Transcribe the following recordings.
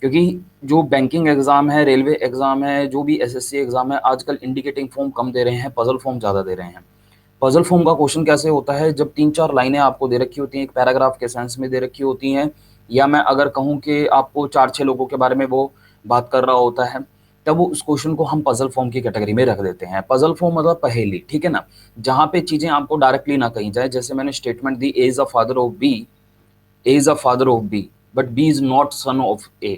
क्योंकि जो banking exam है, रेलवे एग्ज़ाम है, जो भी एसएससी एग्ज़ाम है, आजकल इंडिकेटिंग फॉर्म कम दे रहे हैं, पज़ल फॉर्म ज़्यादा दे रहे हैं। पज़ल फॉर्म का क्वेश्चन कैसे होता है, जब 3-4 लाइनें आपको दे रखी होती हैं, एक पैराग्राफ के सेंस में दे रखी होती हैं, या मैं अगर कहूँ कि आपको 4-6 लोगों के बारे में वो बात कर रहा होता है, तब वो उस क्वेश्चन को हम पज़ल फॉर्म की कैटेगरी में रख देते हैं। पज़ल फॉर्म मतलब पहेली, ठीक है ना? जहाँ पे चीज़ें आपको डायरेक्टली ना कही जाए, जैसे मैंने स्टेटमेंट दी, A is the father of B, A is the father of B, but B is not son of A.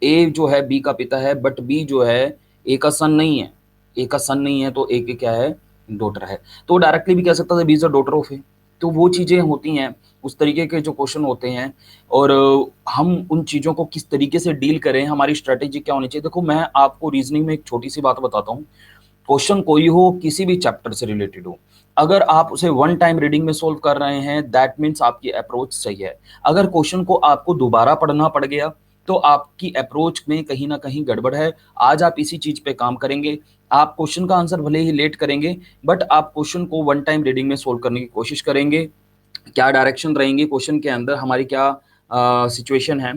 A जो है बी का पिता है, बट बी जो है ए का सन नहीं है। ए का सन नहीं है तो ए की क्या है, डॉटर है। तो डायरेक्टली भी कह सकता था B is a daughter of A. तो वो चीजें होती हैं, उस तरीके के जो क्वेश्चन होते हैं। और हम उन चीजों को किस तरीके से डील करें, हमारी स्ट्रेटेजी क्या होनी चाहिए। देखो, मैं आपको रीजनिंग में एक छोटी सी बात बताता हूँ। क्वेश्चन कोई हो, किसी भी चैप्टर से रिलेटेड हो, अगर आप उसे वन टाइम रीडिंग में सोल्व कर रहे हैं, दैट मीन्स आपकी अप्रोच सही है। अगर क्वेश्चन को आपको दोबारा पढ़ना पड़ गया, तो आपकी अप्रोच में कहीं ना कहीं गड़बड़ है। आज आप इसी चीज पे काम करेंगे। आप क्वेश्चन का आंसर भले ही लेट करेंगे, बट आप क्वेश्चन को वन टाइम रीडिंग में सोल्व करने की कोशिश करेंगे। क्या डायरेक्शन रहेंगी क्वेश्चन के अंदर, हमारी क्या सिचुएशन है।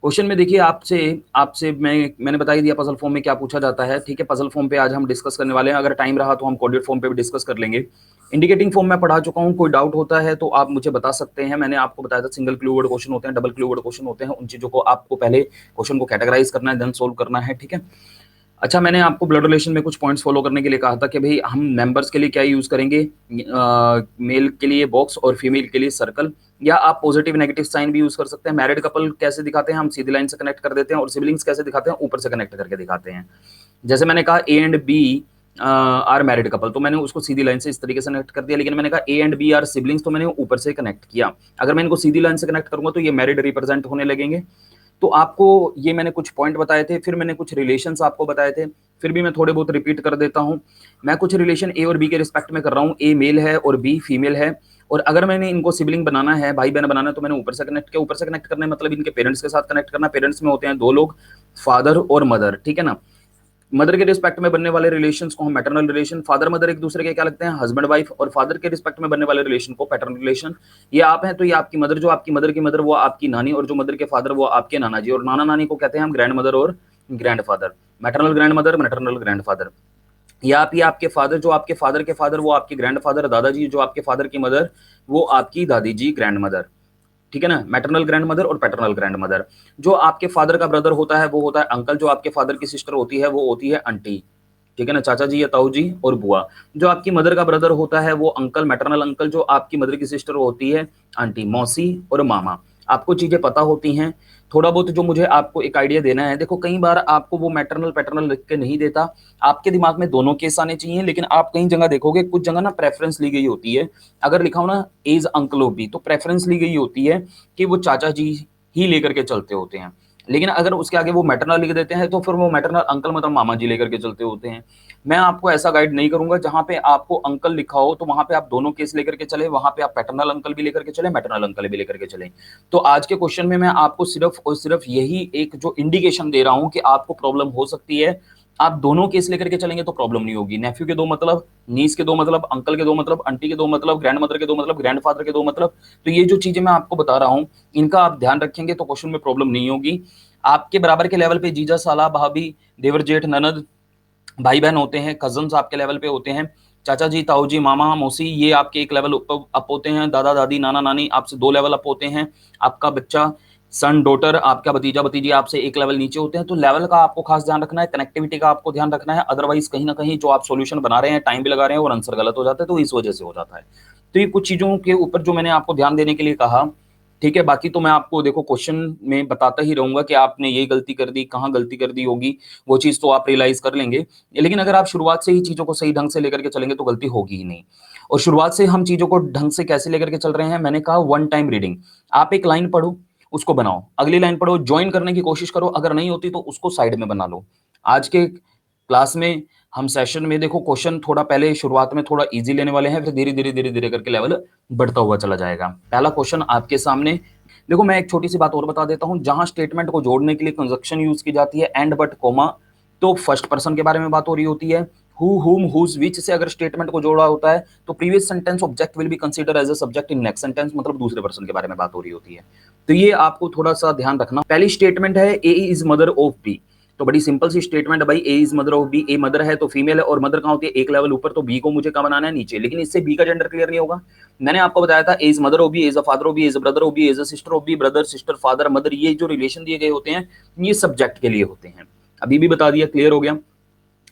क्वेश्चन में देखिए, आपसे आपसे मैंने बता ही दिया पजल फॉर्म में क्या पूछा जाता है, ठीक है। पजल फॉर्म पे आज हम डिस्कस करने वाले हैं। अगर टाइम रहा तो हम कोडेड फॉर्म पे भी डिस्कस कर लेंगे। इंडिकेटिंग फॉर्म में पढ़ा चुका हूँ, कोई डाउट होता है तो आप मुझे बता सकते हैं। मैंने आपको बताया था सिंगल क्लू वर्ड क्वेश्चन होते हैं, डबल क्लू वर्ड क्वेश्चन होते हैं। उन चीजों को आपको पहले क्वेश्चन को कैटेगराइज करना है, देन सोल्व करना है, ठीक है। अच्छा, मैंने आपको ब्लड रिलेशन में कुछ पॉइंट्स फॉलो करने के लिए कहा था कि भाई हम मेंबर्स के लिए क्या यूज करेंगे, मेल के लिए बॉक्स और फीमेल के लिए सर्कल, या आप पॉजिटिव नेगेटिव साइन भी यूज कर सकते हैं। मैरिड कपल कैसे दिखाते हैं, हम सीधी लाइन से कनेक्ट कर देते हैं, और सिबलिंग्स कैसे दिखाते हैं, ऊपर से कनेक्ट करके दिखाते हैं। जैसे मैंने कहा A and B are married couple, तो मैंने उसको सीधी लाइन से इस तरीके से कनेक्ट कर दिया। लेकिन मैंने कहा A and B are siblings, तो मैंने ऊपर से कनेक्ट किया। अगर मैं इनको सीधी लाइन से कनेक्ट करूंगा तो ये मैरिड रिप्रेजेंट होने लगेंगे। तो आपको ये मैंने कुछ पॉइंट बताए थे, फिर मैंने कुछ रिलेशंस आपको बताए थे, फिर भी मैं थोड़े बहुत रिपीट कर देता हूं। मैं कुछ रिलेशन ए और बी के रिस्पेक्ट में कर रहा हूं। ए मेल है और बी फीमेल है, और अगर मैंने इनको सिबलिंग बनाना है, भाई बहन बनाना है, तो मैंने ऊपर से कनेक्ट किया। ऊपर से कनेक्ट करने मतलब इनके पेरेंट्स के साथ कनेक्ट करना। पेरेंट्स में होते हैं दो लोग, फादर और मदर, ठीक है ना। मदर के रिस्पेक्ट में बनने वाले रिलेशंस को हम मैटरनल रिलेशन, फादर मदर एक दूसरे के क्या लगते हैं, हस्बैंड वाइफ, और फादर के रिस्पेक्ट में बनने वाले रिलेशन को पैटर्नल रिलेशन। ये आप हैं तो ये आपकी मदर, जो आपकी मदर की मदर वो आपकी नानी, और जो मदर के फादर वो आपके नाना जी, और नाना नानी को कहते हैं हम ग्रैंड मदर और grand father. Maternal grand mother, maternal grand father. या आप, ये आपके फादर, जो आपके फादर के फादर वो आपके ग्रैंड फादर दादाजी, जो आपके फादर की मदर वो आपकी दादी जी ग्रैंड मदर, ठीक है ना। मैटरनल ग्रैंड मदर और पैटर्नल ग्रैंड मदर। जो आपके फादर का ब्रदर होता है वो होता है अंकल, जो आपके फादर की सिस्टर होती है वो होती है आंटी, ठीक है ना, चाचा जी या ताऊ जी और बुआ। जो आपकी मदर का ब्रदर होता है वो अंकल, मैटरनल अंकल। जो आपकी मदर की सिस्टर होती है आंटी, मौसी और मामा। आपको चीजें पता होती हैं। थोड़ा बहुत जो मुझे आपको एक आइडिया देना है, देखो कई बार आपको वो मैटरनल पैटर्नल लिख के नहीं देता, आपके दिमाग में दोनों केस आने चाहिए। लेकिन आप कई जगह देखोगे, कुछ जगह ना प्रेफरेंस ली गई होती है। अगर लिखा हो ना एज अंकल ऑफ बी, तो प्रेफरेंस ली गई होती है कि वो चाचा जी ही लेकर के चलते होते हैं। लेकिन अगर उसके आगे वो मैटरनल लिख देते हैं तो फिर वो मैटरनल अंकल मतलब मामा जी लेकर के चलते होते हैं। मैं आपको ऐसा गाइड नहीं करूंगा जहां पे आपको अंकल लिखा हो तो वहां पे आप दोनों केस लेकर के चले, वहां पे आप पैटर्नल अंकल भी लेकर के चले, मैटरनल अंकल भी लेकर के चले। तो आज के क्वेश्चन में मैं आपको सिर्फ और सिर्फ यही एक जो इंडिकेशन दे रहा हूं कि आपको प्रॉब्लम हो सकती है। आप दोनों केस लेकर के चलेंगे तो प्रॉब्लम नहीं होगी। नेफ्यू के दो मतलब, नीस के दो मतलब, अंकल के दो मतलब, आंटी के दो मतलब, ग्रैंड मदर के दो मतलब, ग्रैंड फादर के दो मतलब। तो ये जो चीजें मैं आपको बता रहा हूं, इनका आप ध्यान रखेंगे तो क्वेश्चन में प्रॉब्लम नहीं होगी। आपके बराबर के लेवल पे जीजा, साला, भाभी, देवर, जेठ, ननद, भाई बहन होते हैं। कजन्स आपके लेवल पे होते हैं। चाचा जी, ताऊ जी, मामा, मौसी, ये आपके एक लेवल अप होते हैं। दादा दादी, नाना नानी आपसे दो लेवल अप होते हैं। आपका बच्चा, सन डॉटर, आपका भतीजा भतीजी आपसे एक लेवल नीचे होते हैं। तो लेवल का आपको खास ध्यान रखना है, कनेक्टिविटी का आपको ध्यान रखना है। अदरवाइज कहीं ना कहीं जो आप सॉल्यूशन बना रहे हैं, टाइम भी लगा रहे हैं और आंसर गलत हो जाता है, तो इस वजह से हो जाता है। तो ये कुछ चीजों के ऊपर जो मैंने आपको ध्यान देने के लिए कहा, ठीक है। बाकी तो मैं आपको देखो क्वेश्चन में बताता ही रहूंगा कि आपने ये गलती कर दी, कहाँ गलती कर दी होगी, वो चीज तो आप रियलाइज कर लेंगे। लेकिन अगर आप शुरुआत से ही चीजों को सही ढंग से लेकर के चलेंगे तो गलती होगी ही नहीं। और शुरुआत से हम चीजों को ढंग से कैसे लेकर के चल रहे हैं, मैंने कहा वन टाइम रीडिंग। आप एक लाइन पढ़ो, उसको बनाओ, अगली लाइन पढ़ो, ज्वाइन करने की कोशिश करो, अगर नहीं होती तो उसको साइड में बना लो। आज के क्लास में, हम सेशन में देखो क्वेश्चन थोड़ा पहले शुरुआत में थोड़ा इजी लेने वाले हैं, फिर धीरे धीरे धीरे धीरे करके लेवल बढ़ता हुआ चला जाएगा। पहला क्वेश्चन आपके सामने। देखो, मैं एक छोटी सी बात और बता देता हूं, जहां स्टेटमेंट को जोड़ने के लिए कंजक्शन यूज की जाती है, एंड, बट, कोमा, तो फर्स्ट पर्सन के बारे में बात हो रही होती है। हु, हुम, हुज, विच से अगर स्टेटमेंट को जोड़ा होता है तो previous sentence object will be consider as a subject in next sentence, मतलब दूसरे पर्सन के बारे में बात हो रही होती है। तो ये आपको थोड़ा सा ध्यान रखना। पहली स्टेटमेंट है A is mother of B, तो बड़ी सिंपल सी स्टेटमेंट है भाई, A is mother of B. A mother है तो फीमेल है, और मदर कहाँ होती है, एक लेवल ऊपर, तो बी को मुझे कहाँ बनाना है, नीचे। लेकिन इससे बी का जेंडर क्लियर नहीं होगा। मैंने आपको बताया था A is mother of B, as a father of B, as a brother of B, as a sister of B, brother sister father mother, ये जो रिलेशन दिए गए होते हैं ये सब्जेक्ट के लिए होते हैं। अभी भी बता दिया, क्लियर हो गया।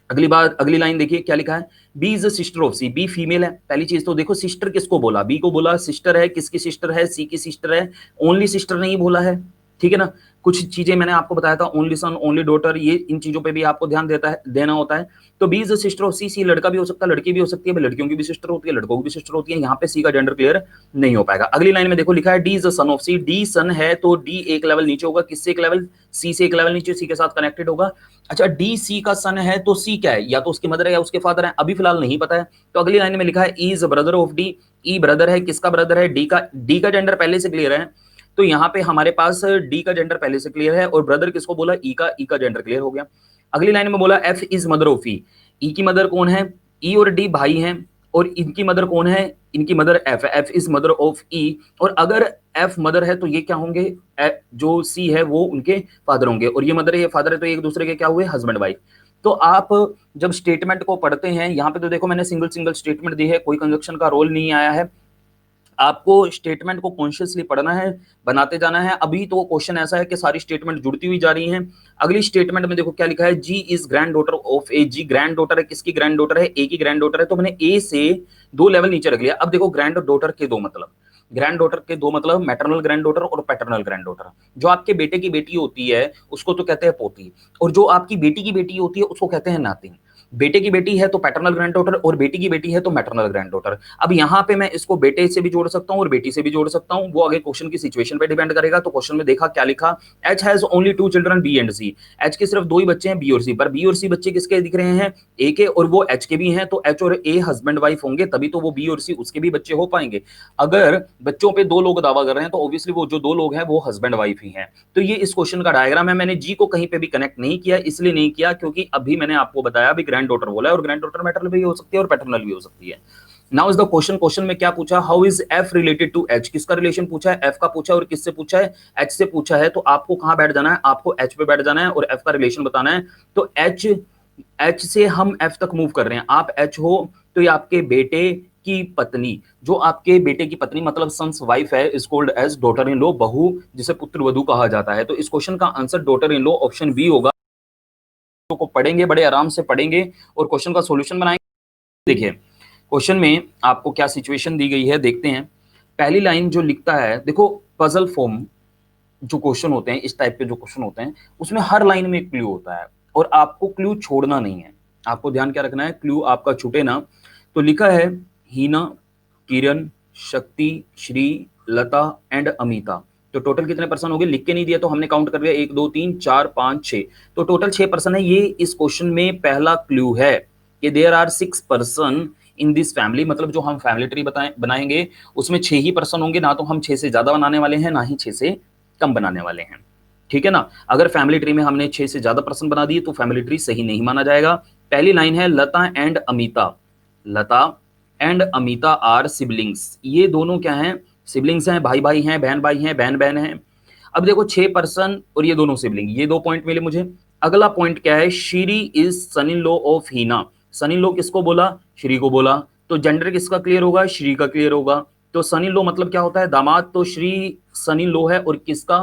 अगली बात, अगली लाइन देखिए क्या लिखा है, B is a sister of C. B female है, पहली चीज तो देखो सिस्टर किसको बोला, बी को बोला, सिस्टर है, किसकी सिस्टर है, सी की सिस्टर है, ओनली सिस्टर नहीं बोला है, ठीक है ना। कुछ चीजें मैंने आपको बताया था, ओनली सन, ओनली डॉटर, ये इन चीजों पे भी आपको ध्यान देना होता है। तो B is a sister of C, C लड़का भी हो सकता है, लड़की भी हो सकती है, लड़कियों की भी सिस्टर होती है, लड़कों की भी सिस्टर होती है। यहाँ पे सी का जेंडर क्लियर नहीं हो पाएगा। अगली लाइन में देखो लिखा है D is a son of C. D son है तो डी एक लेवल नीचे होगा, किससे एक लेवल, सी से एक लेवल नीचे, सी के साथ कनेक्टेड होगा। अच्छा, डी सी का सन है तो सी क्या है, या तो उसकी मदर है या उसके फादर है, अभी फिलहाल नहीं पता है। तो अगली लाइन में लिखा है E is brother of D. E brother है, किसका ब्रदर है, डी का जेंडर पहले से क्लियर है, तो यहाँ पे हमारे पास डी का जेंडर पहले से क्लियर है, और ब्रदर किसको बोला, ई का जेंडर क्लियर हो गया। अगली लाइन में बोला एफ इज मदर ऑफ ई। ई की मदर कौन है, ई और डी भाई हैं, और इनकी मदर कौन है, इनकी मदर एफ है, एफ इज मदर ऑफ ई। और अगर एफ मदर है तो ये क्या होंगे, जो सी है वो उनके फादर होंगे, और ये मदर है ये फादर है, तो एक दूसरे के क्या हुए, हस्बैंड वाइफ। तो आप जब स्टेटमेंट को पढ़ते हैं, यहाँ पे तो देखो मैंने सिंगल सिंगल स्टेटमेंट दी है, कोई कंजक्शन का रोल नहीं आया है। आपको स्टेटमेंट को कॉन्शियसली पढ़ना है, बनाते जाना है। अभी तो क्वेश्चन ऐसा है कि सारी स्टेटमेंट जुड़ती हुई जा रही हैं। अगली स्टेटमेंट में देखो क्या लिखा है, G is granddaughter of A. G granddaughter है, किसकी ग्रैंड डॉटर है, ए की ग्रैंड डॉटर है, तो मैंने ए से दो लेवल नीचे रख लिया। अब देखो ग्रैंड डॉटर के दो मतलब, ग्रैंड डॉटर के दो मतलब मैटरनल ग्रैंड डॉटर और पैटर्नल ग्रैंड डॉटर। जो आपके बेटे की बेटी होती है उसको तो कहते हैं पोती, और जो आपकी बेटी की बेटी होती है उसको कहते हैं नातिन। बेटे की बेटी है तो पैटर्नल ग्रैंड डॉटर, और बेटी की बेटी है तो मैटरनल ग्रैंड डॉटर। अब यहाँ पे मैं इसको बेटे से भी जोड़ सकता हूँ और बेटी से भी जोड़ सकता हूँ, वो आगे क्वेश्चन की सिचुएशन पे डिपेंड करेगा। तो क्वेश्चन में देखा क्या लिखा, H has only two children B and C. H के सिर्फ दो ही बच्चे हैं, बी और सी, पर बी और सी बच्चे किसके दिख रहे हैं, ए के, और वो एच के भी हैं, तो एच और ए हस्बैंड वाइफ होंगे, तभी तो वो बी और सी उसके भी बच्चे हो पाएंगे। अगर बच्चों पे दो लोग दावा कर रहे हैं तो ऑब्वियसली वो जो दो लोग हैं वो हस्बैंड वाइफ ही हैं। तो ये इस क्वेश्चन का डायग्राम है। मैंने जी को कहीं पे भी कनेक्ट नहीं किया, इसलिए नहीं किया क्योंकि अभी मैंने आपको बताया अभी ग्रैंड डॉटर बोला है, और ग्रैंड डॉटर मैटरनल भी हो सकती है और पैटर्नल भी हो सकती है। Now is the question, question में क्या पूछा, how is F related to H. किसका रिलेशन पूछा है, एफ का पूछा है, और किससे पूछा है, एच से पूछा है। तो आपको कहां बैठ जाना है, आपको एच पे बैठ जाना है और एफ का रिलेशन बताना है। तो एच से हम एफ तक मूव कर रहे हैं। आप एच हो तो ये आपके बेटे की पत्नी, जो आपके बेटे की पत्नी मतलब सन्स वाइफ है, is called as daughter in law, बहू जिसे पुत्र वधू कहा जाता है। तो इस क्वेश्चन का answer daughter in law option B होगा। को पढ़ेंगे, बड़े आराम से पढ़ेंगे और क्वेश्चन का सॉल्यूशन बनाएंगे। देखिए क्वेश्चन में आपको क्या सिचुएशन दी गई है, देखते हैं। पहली लाइन जो लिखता है, देखो पजल फॉर्म जो क्वेश्चन होते हैं, इस टाइप के जो क्वेश्चन होते हैं, उसमें हर लाइन में एक क्लू होता है और आपको क्लू छोड़ना नहीं है। आपको ध्यान क्या रखना है, क्लू आपका छूटे ना। तो लिखा है हीना, किरण, शक्ति, श्री, लता एंड अमिता। तो टोटल कितने पर्सन हो गए, लिख के नहीं दिया तो हमने काउंट कर लिया, 1 2 3 4 5 6। तो टोटल 6 पर्सन है। ये इस क्वेश्चन में पहला क्लू है कि there are 6 person in this family, मतलब जो हम फैमिली ट्री बनाएंगे उसमें 6 ही पर्सन होंगे, ना तो हम 6 से ज्यादा बनाने वाले हैं ना ही 6 से कम बनाने वाले हैं, ठीक है ना। अगर फैमिली ट्री में हमने 6 से ज्यादा पर्सन बना दिए तो फैमिली ट्री सही नहीं माना जाएगा। पहली लाइन है Lata and Amita. Lata and Amita are siblings. ये दोनों क्या हैं, सिबलिंग्स हैं, भाई भाई हैं, बहन भाई हैं, बहन बहन हैं। अब देखो 6 पर्सन और ये दोनों सिबलिंग, ये 2 पॉइंट मिले मुझे। अगला पॉइंट क्या है, Shri is son in law of Heena. Son in law किसको बोला, श्री को बोला, तो जेंडर किसका क्लियर होगा, श्री का क्लियर होगा। तो सन इन लॉ मतलब क्या होता है, दामाद, तो श्री सन इन लॉ है और किसका,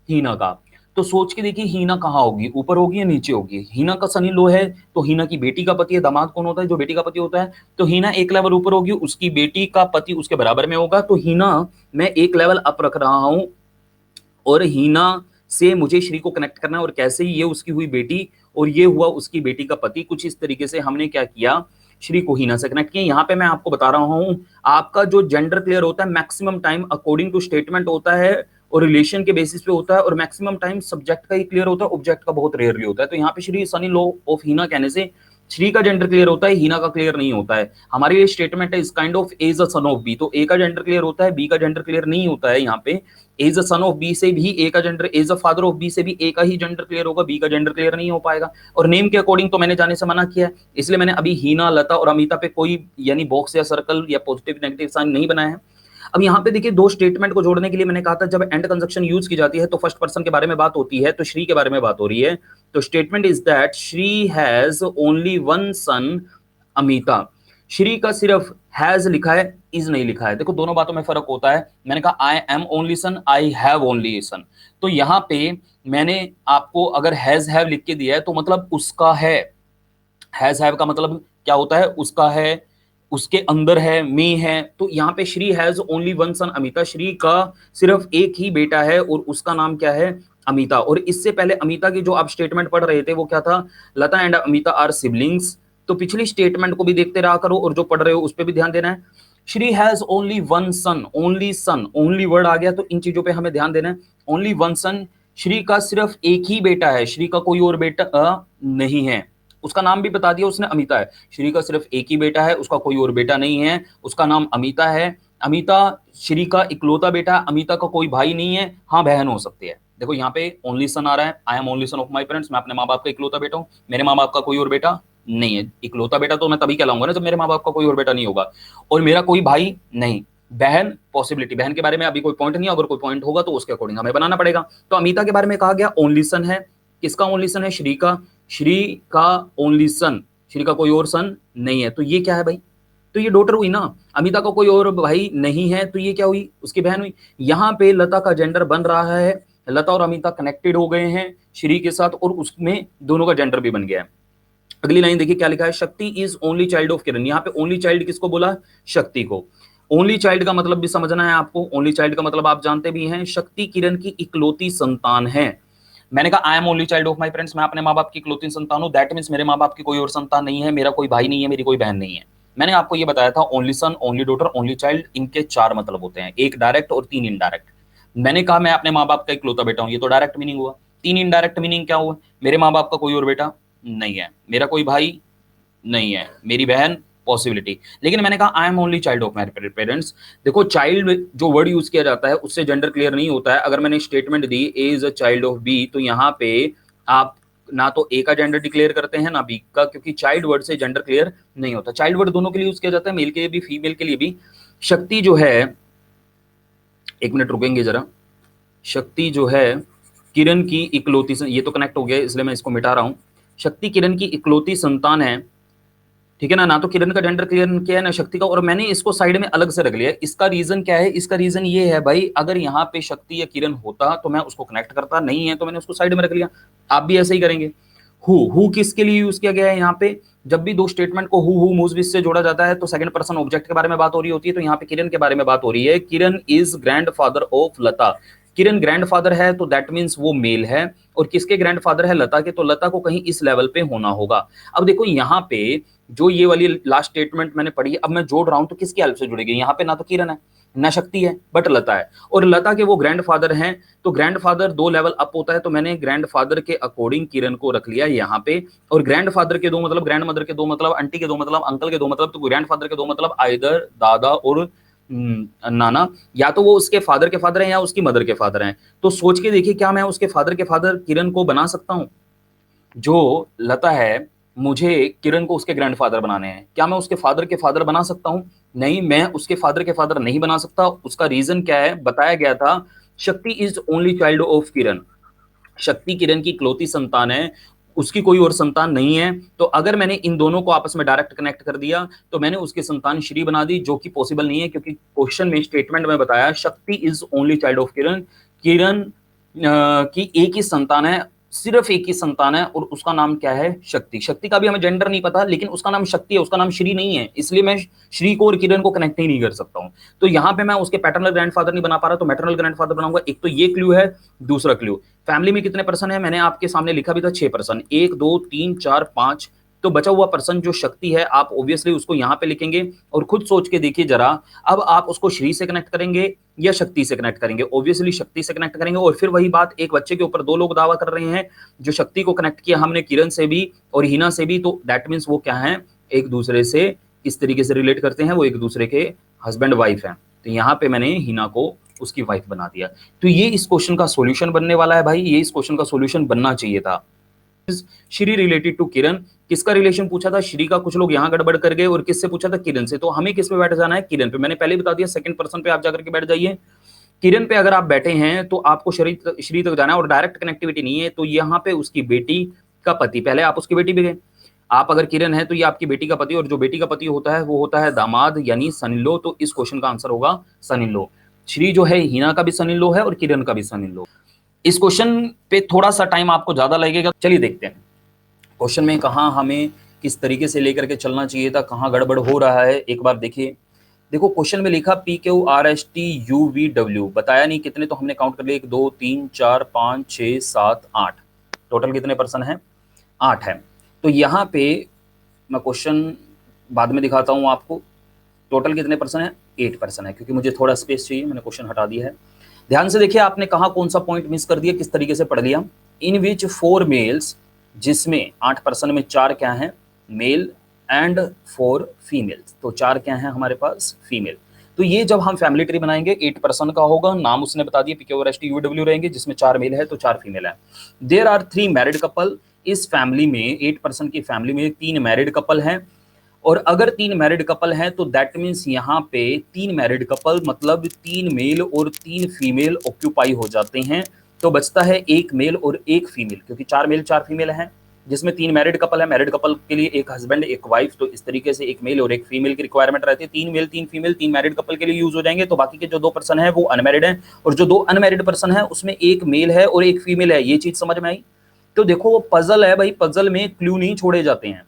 हीना का। तो सोच के देखिए हीना कहाँ होगी, ऊपर होगी या नीचे होगी। हीना का सन इन लॉ है तो हीना की बेटी का पति है। दामाद कौन होता है, जो बेटी का पति होता है। तो हीना एक लेवल ऊपर होगी, उसकी बेटी का पति उसके बराबर में होगा। तो हीना मैं एक लेवल अप रख रहा हूं और हीना से मुझे श्री को कनेक्ट करना है, और कैसे, ये उसकी हुई बेटी और ये हुआ उसकी बेटी का पति। कुछ इस तरीके से हमने क्या किया, श्री को हीना से कनेक्ट किया। यहाँ पे मैं आपको बता रहा हूं, आपका जो जेंडर क्लियर होता है maximum time according to statement होता है और रिलेशन के बेसिस पे होता है, और मैक्सिमम टाइम सब्जेक्ट का ही क्लियर होता है, ऑब्जेक्ट का बहुत रेयरली होता है। तो यहाँ पे श्री सन इन लॉ ऑफ हीना कहने से श्री का जेंडर क्लियर होता है, हीना का क्लियर नहीं होता है। हमारी ये स्टेटमेंट है इस kind of as a son of B, तो ए का जेंडर क्लियर होता है, बी का जेंडर क्लियर नहीं होता है। यहाँ पे as a son of B से भी ए का gender, as a father of B से भी ए का ही जेंडर क्लियर होगा, बी का जेंडर क्लियर नहीं हो पाएगा। और नेम के अकॉर्डिंग तो मैंने जाने से मना किया है, इसलिए मैंने अभी हीना, लता और अमिता पे कोई यानी बॉक्स या सर्कल या पॉजिटिव नेगेटिव साइन नहीं बनाया है। अब यहाँ पे देखिए, दो स्टेटमेंट को जोड़ने के लिए मैंने कहा था जब एंड कंजक्शन यूज की जाती है तो फर्स्ट पर्सन के बारे में बात होती है, तो श्री के बारे में बात हो रही है। तो statement is that Shri has only one son Amita. Shri का सिर्फ हैज लिखा है, इज नहीं लिखा है। देखो दोनों बातों में फर्क होता है। मैंने कहा I am only son, I have only son. तो यहाँ पे मैंने आपको अगर हैज हैव लिख के दिया है तो मतलब उसका है। हैज हैव का मतलब क्या होता है? उसका है, उसके अंदर है, में है। तो यहाँ पे Shri has only one son Amita, Shri का सिर्फ एक ही बेटा है और उसका नाम क्या है? अमिता। और इससे पहले अमिता की जो आप स्टेटमेंट पढ़ रहे थे वो क्या था? लता एंड अमिता आर सिबलिंग्स। तो पिछली स्टेटमेंट को भी देखते रहा करो और जो पढ़ रहे हो उस पर भी ध्यान देना है। Shri has only one son, only son, only word आ गया तो इन चीजों पे हमें ध्यान देना है। ओनली वन सन, श्री का सिर्फ एक ही बेटा है, श्री का कोई और बेटा नहीं है। उसका नाम भी बता दिया उसने, अमिता है। श्री का सिर्फ एक ही बेटा है, उसका कोई और बेटा नहीं है, उसका नाम अमिता है। अमिता श्री का इकलौता बेटा है, अमिता का कोई भाई नहीं है, हाँ बहन हो सकती है। देखो यहाँ पे ओनली सन आ रहा है, I am only son of my parents, मैं अपने माँ बाप का इकलौता बेटा हूँ, मेरे माँ बाप का कोई और बेटा नहीं है। इकलौता बेटा तो मैं तभी कहलाऊंगा ना जब मेरे माँ बाप का कोई और बेटा नहीं होगा। और मेरा कोई भाई नहीं। बहन पॉसिबिलिटी, बहन के बारे में अभी कोई पॉइंट नहीं है, अगर कोई पॉइंट होगा तो उसके अकॉर्डिंग हमें बनाना पड़ेगा। तो अमिता के बारे में कहा गया ओनली सन है, किसका ओनली सन है? श्री का। श्री का ओनली सन, श्री का कोई और सन नहीं है, तो ये क्या है भाई? तो ये डॉटर हुई ना। अमिता का कोई और भाई नहीं है, तो ये क्या हुई? उसकी बहन हुई। यहाँ पे लता का जेंडर बन रहा है, लता और अमिता कनेक्टेड हो गए हैं श्री के साथ और उसमें दोनों का जेंडर भी बन गया है। अगली लाइन देखिए क्या लिखा है, शक्ति इज ओनली चाइल्ड ऑफ किरण। यहाँ पे ओनली चाइल्ड किसको बोला? शक्ति को। ओनली चाइल्ड का मतलब भी समझना है आपको। ओनली चाइल्ड का मतलब आप जानते भी हैं, शक्ति किरण की इकलौती संतान है। मैंने कहा I am only child of my parents, मैं अपने माँ बाप की इकलौती संतान हूं। दैट मीन्स मेरे माँ बाप की कोई और संतान नहीं है, मेरा कोई भाई नहीं है, मेरी कोई बहन नहीं है। मैंने आपको ये बताया था only son, only daughter, only child, इनके 4 मतलब होते हैं, एक डायरेक्ट और 3 इनडायरेक्ट। मैंने कहा मैं अपने माँ बाप का इकलौता बेटा हूं, ये तो डायरेक्ट मीनिंग हुआ। 3 इनडायरेक्ट मीनिंग क्या हुआ? मेरे माँ बाप का कोई और बेटा नहीं है, मेरा कोई भाई नहीं है, मेरी बहन पॉसिबिलिटी। लेकिन मैंने कहा I am only child of my parents. देखो चाइल्ड जो वर्ड यूज किया जाता है उससे जेंडर क्लियर नहीं होता है। अगर मैंने स्टेटमेंट दी A is a child of B, तो यहाँ पे आप ना तो ए का जेंडर डिक्लेयर करते हैं ना बी का, क्योंकि चाइल्ड वर्ड से जेंडर क्लियर नहीं होता। चाइल्ड वर्ड दोनों के लिए यूज किया जाता है, मेल के लिए भी फीमेल के लिए भी। शक्ति जो है, एक मिनट रुकेंगे जरा, शक्ति जो है किरण की इकलौती, ये तो कनेक्ट हो गया इसलिए मैं इसको मिटा रहा हूं। शक्ति किरण की इकलौती संतान है, ठीक है ना। ना तो किरण का जेंडर क्लियर किया है ना शक्ति का, और मैंने इसको साइड में अलग से रख लिया। इसका रीजन क्या है? इसका रीजन ये है भाई, अगर यहाँ पे शक्ति या किरण होता तो मैं उसको कनेक्ट करता, नहीं है तो मैंने उसको साइड में रख लिया। आप भी ऐसे ही करेंगे। हु किसके लिए यूज किया गया है यहाँ पे? जब भी दो स्टेटमेंट को हु मूव्स विद से जोड़ा जाता है तो सेकंड पर्सन ऑब्जेक्ट के बारे में बात हो रही होती है। तो यहाँ पे किरण के बारे में बात हो रही है। Kiran is grandfather of Lata. Kiran grandfather है तो दैट मीन्स वो मेल है, और किसके ग्रैंडफादर है? लता के। तो लता को कहीं इस लेवल पे होना होगा। अब देखो यहाँ पे जो ये वाली लास्ट स्टेटमेंट मैंने पढ़ी, अब मैं जोड़ रहा हूं तो किसकी हेल्प से जुड़ेगी? यहाँ पे ना तो किरण है ना शक्ति है, बट लता है, और लता के वो ग्रैंडफादर हैं। तो ग्रैंडफादर 2 लेवल अप होता है, तो मैंने ग्रैंडफादर के अकॉर्डिंग किरण को रख लिया यहाँ पे। और ग्रैंडफादर के 2 मतलब, ग्रैंडमदर के 2 मतलब, आंटी के 2 मतलब, अंकल के 2 मतलब। तो ग्रैंडफादर के 2 मतलब आइदर दादा और नाना, या तो वो उसके फादर के फादर हैं या उसकी मदर के फादर हैं। तो सोच के देखिए, क्या मैं उसके फादर के फादर किरण को बना सकता हूं? जो लता है, मुझे किरण को उसके ग्रैंडफादर बनाने हैं, क्या मैं उसके फादर के फादर बना सकता हूं? नहीं, मैं उसके फादर के फादर नहीं बना सकता। उसका रीजन क्या है? बताया गया था, शक्ति इज ओनली चाइल्ड ऑफ किरण। शक्ति किरण की इकलौती संतान है, उसकी कोई और संतान नहीं है। तो अगर मैंने इन दोनों को आपस में डायरेक्ट कनेक्ट कर दिया तो मैंने उसकी संतान श्री बना दी, जो कि पॉसिबल नहीं है, क्योंकि क्वेश्चन में स्टेटमेंट में बताया शक्ति इज ओनली चाइल्ड ऑफ किरण। किरण की एक ही संतान है, सिर्फ एक ही संतान है, और उसका नाम क्या है? शक्ति। शक्ति का भी हमें जेंडर नहीं पता, लेकिन उसका नाम शक्ति है, उसका नाम श्री नहीं है, इसलिए मैं श्री को और किरण को कनेक्ट ही नहीं कर सकता हूं। तो यहाँ पे मैं उसके पैटर्नल ग्रैंडफादर नहीं बना पा रहा, तो मैटरनल ग्रैंडफादर बनाऊंगा। एक तो ये क्लू है। दूसरा क्लू, फैमिली में कितने पर्सन है? मैंने आपके सामने लिखा भी था 6 पर्सन, 1 2 3 4 5 तो बचा हुआ पर्सन जो शक्ति है, आप ऑब्वियसली उसको यहाँ पे लिखेंगे और खुद सोच के देखिए जरा, अब आप उसको श्री से कनेक्ट करेंगे या शक्ति से कनेक्ट करेंगे? ऑब्वियसली शक्ति से कनेक्ट करेंगे। और फिर वही बात, एक बच्चे के ऊपर दो लोग दावा कर रहे हैं, जो शक्ति को कनेक्ट किया हमने किरण से भी और हिना से भी, तो दैट मीन्स वो क्या है, एक दूसरे से किस तरीके से रिलेट करते हैं, वो एक दूसरे के हस्बैंड वाइफ हैं। तो यहाँ पे मैंने हिना को उसकी वाइफ बना दिया। तो ये इस क्वेश्चन का सॉल्यूशन बनने वाला है भाई, ये इस क्वेश्चन का सॉल्यूशन बनना चाहिए था। श्री रिलेटेड टू किरण, किसका रिलेशन पूछा था? श्री का। कुछ लोग यहाँ गड़बड़ कर गए और किससे पूछा था? किरण से। तो हमें किस पे बैठ जाना है? किरण पे। मैंने पहले बता दिया, सेकंड पर्सन पे आप जाकर के बैठ जाइए। किरण पे अगर आप बैठे हैं तो आपको श्री तक जाना है और डायरेक्ट कनेक्टिविटी नहीं है, तो यहाँ पे उसकी बेटी का पति, पहले आप उसकी बेटी पे गए। आप अगर किरण है तो ये आपकी बेटी का पति, और जो बेटी का पति होता है वो होता है दामाद यानी सन इन लॉ। तो इस क्वेश्चन का आंसर होगा सन इन लॉ। श्री जो है हिना का भी सन इन लॉ है और किरण का भी सन इन लॉ। इस क्वेश्चन पे थोड़ा सा टाइम आपको ज्यादा लगेगा, चलिए देखते हैं क्वेश्चन में कहाँ हमें किस तरीके से लेकर के चलना चाहिए था, कहाँ गड़बड़ हो रहा है। एक बार देखिए, देखो क्वेश्चन में लिखा PQRSTUVW, बताया नहीं कितने, तो हमने काउंट कर लिया 1 2 3 4 5 6 7 8, टोटल कितने पर्सन है? 8 है। तो यहाँ पे मैं क्वेश्चन बाद में दिखाता हूँ आपको, टोटल कितने पर्सन है? 8 पर्सन है, क्योंकि मुझे थोड़ा स्पेस चाहिए, मैंने क्वेश्चन हटा दिया है। ध्यान से देखिए, आपने कहा कौन सा पॉइंट मिस कर दिया, किस तरीके से पढ़ लिया। इन विच 4 मेल्स, जिसमें 8 पर्सन में 4 क्या हैं? Male and 4 females. तो 4 क्या हैं हमारे पास? फीमेल। तो ये जब हम फैमिली ट्री बनाएंगे 8 पर्सन का होगा, नाम उसने बता दिया PQRSTUVW रहेंगे, जिसमें 4 मेल है तो 4 फीमेल है। देयर आर 3 मैरिड कपल, इस फैमिली में 8 पर्सन की फैमिली में 3 मैरिड कपल हैं। और अगर 3 मैरिड कपल हैं तो दैट मीन्स यहाँ पे 3 मैरिड कपल मतलब 3 मेल और 3 फीमेल ऑक्यूपाई हो जाते हैं। तो बचता है 1 मेल और 1 फीमेल, क्योंकि 4 मेल 4 फीमेल हैं, जिसमें 3 मैरिड कपल है। मैरिड कपल के लिए एक हस्बैंड एक वाइफ, तो इस तरीके से 1 मेल और 1 फीमेल की रिक्वायरमेंट रहती है। 3 मेल 3 फीमेल 3 मैरिड कपल के लिए यूज हो जाएंगे। तो बाकी के जो 2 पर्सन है वो अनमैरिड हैं, और जो 2 अनमैरिड पर्सन है उसमें 1 मेल है और 1 फीमेल है। ये चीज समझ में आई? तो देखो वो पजल है भाई, पजल में क्लू नहीं छोड़े जाते हैं।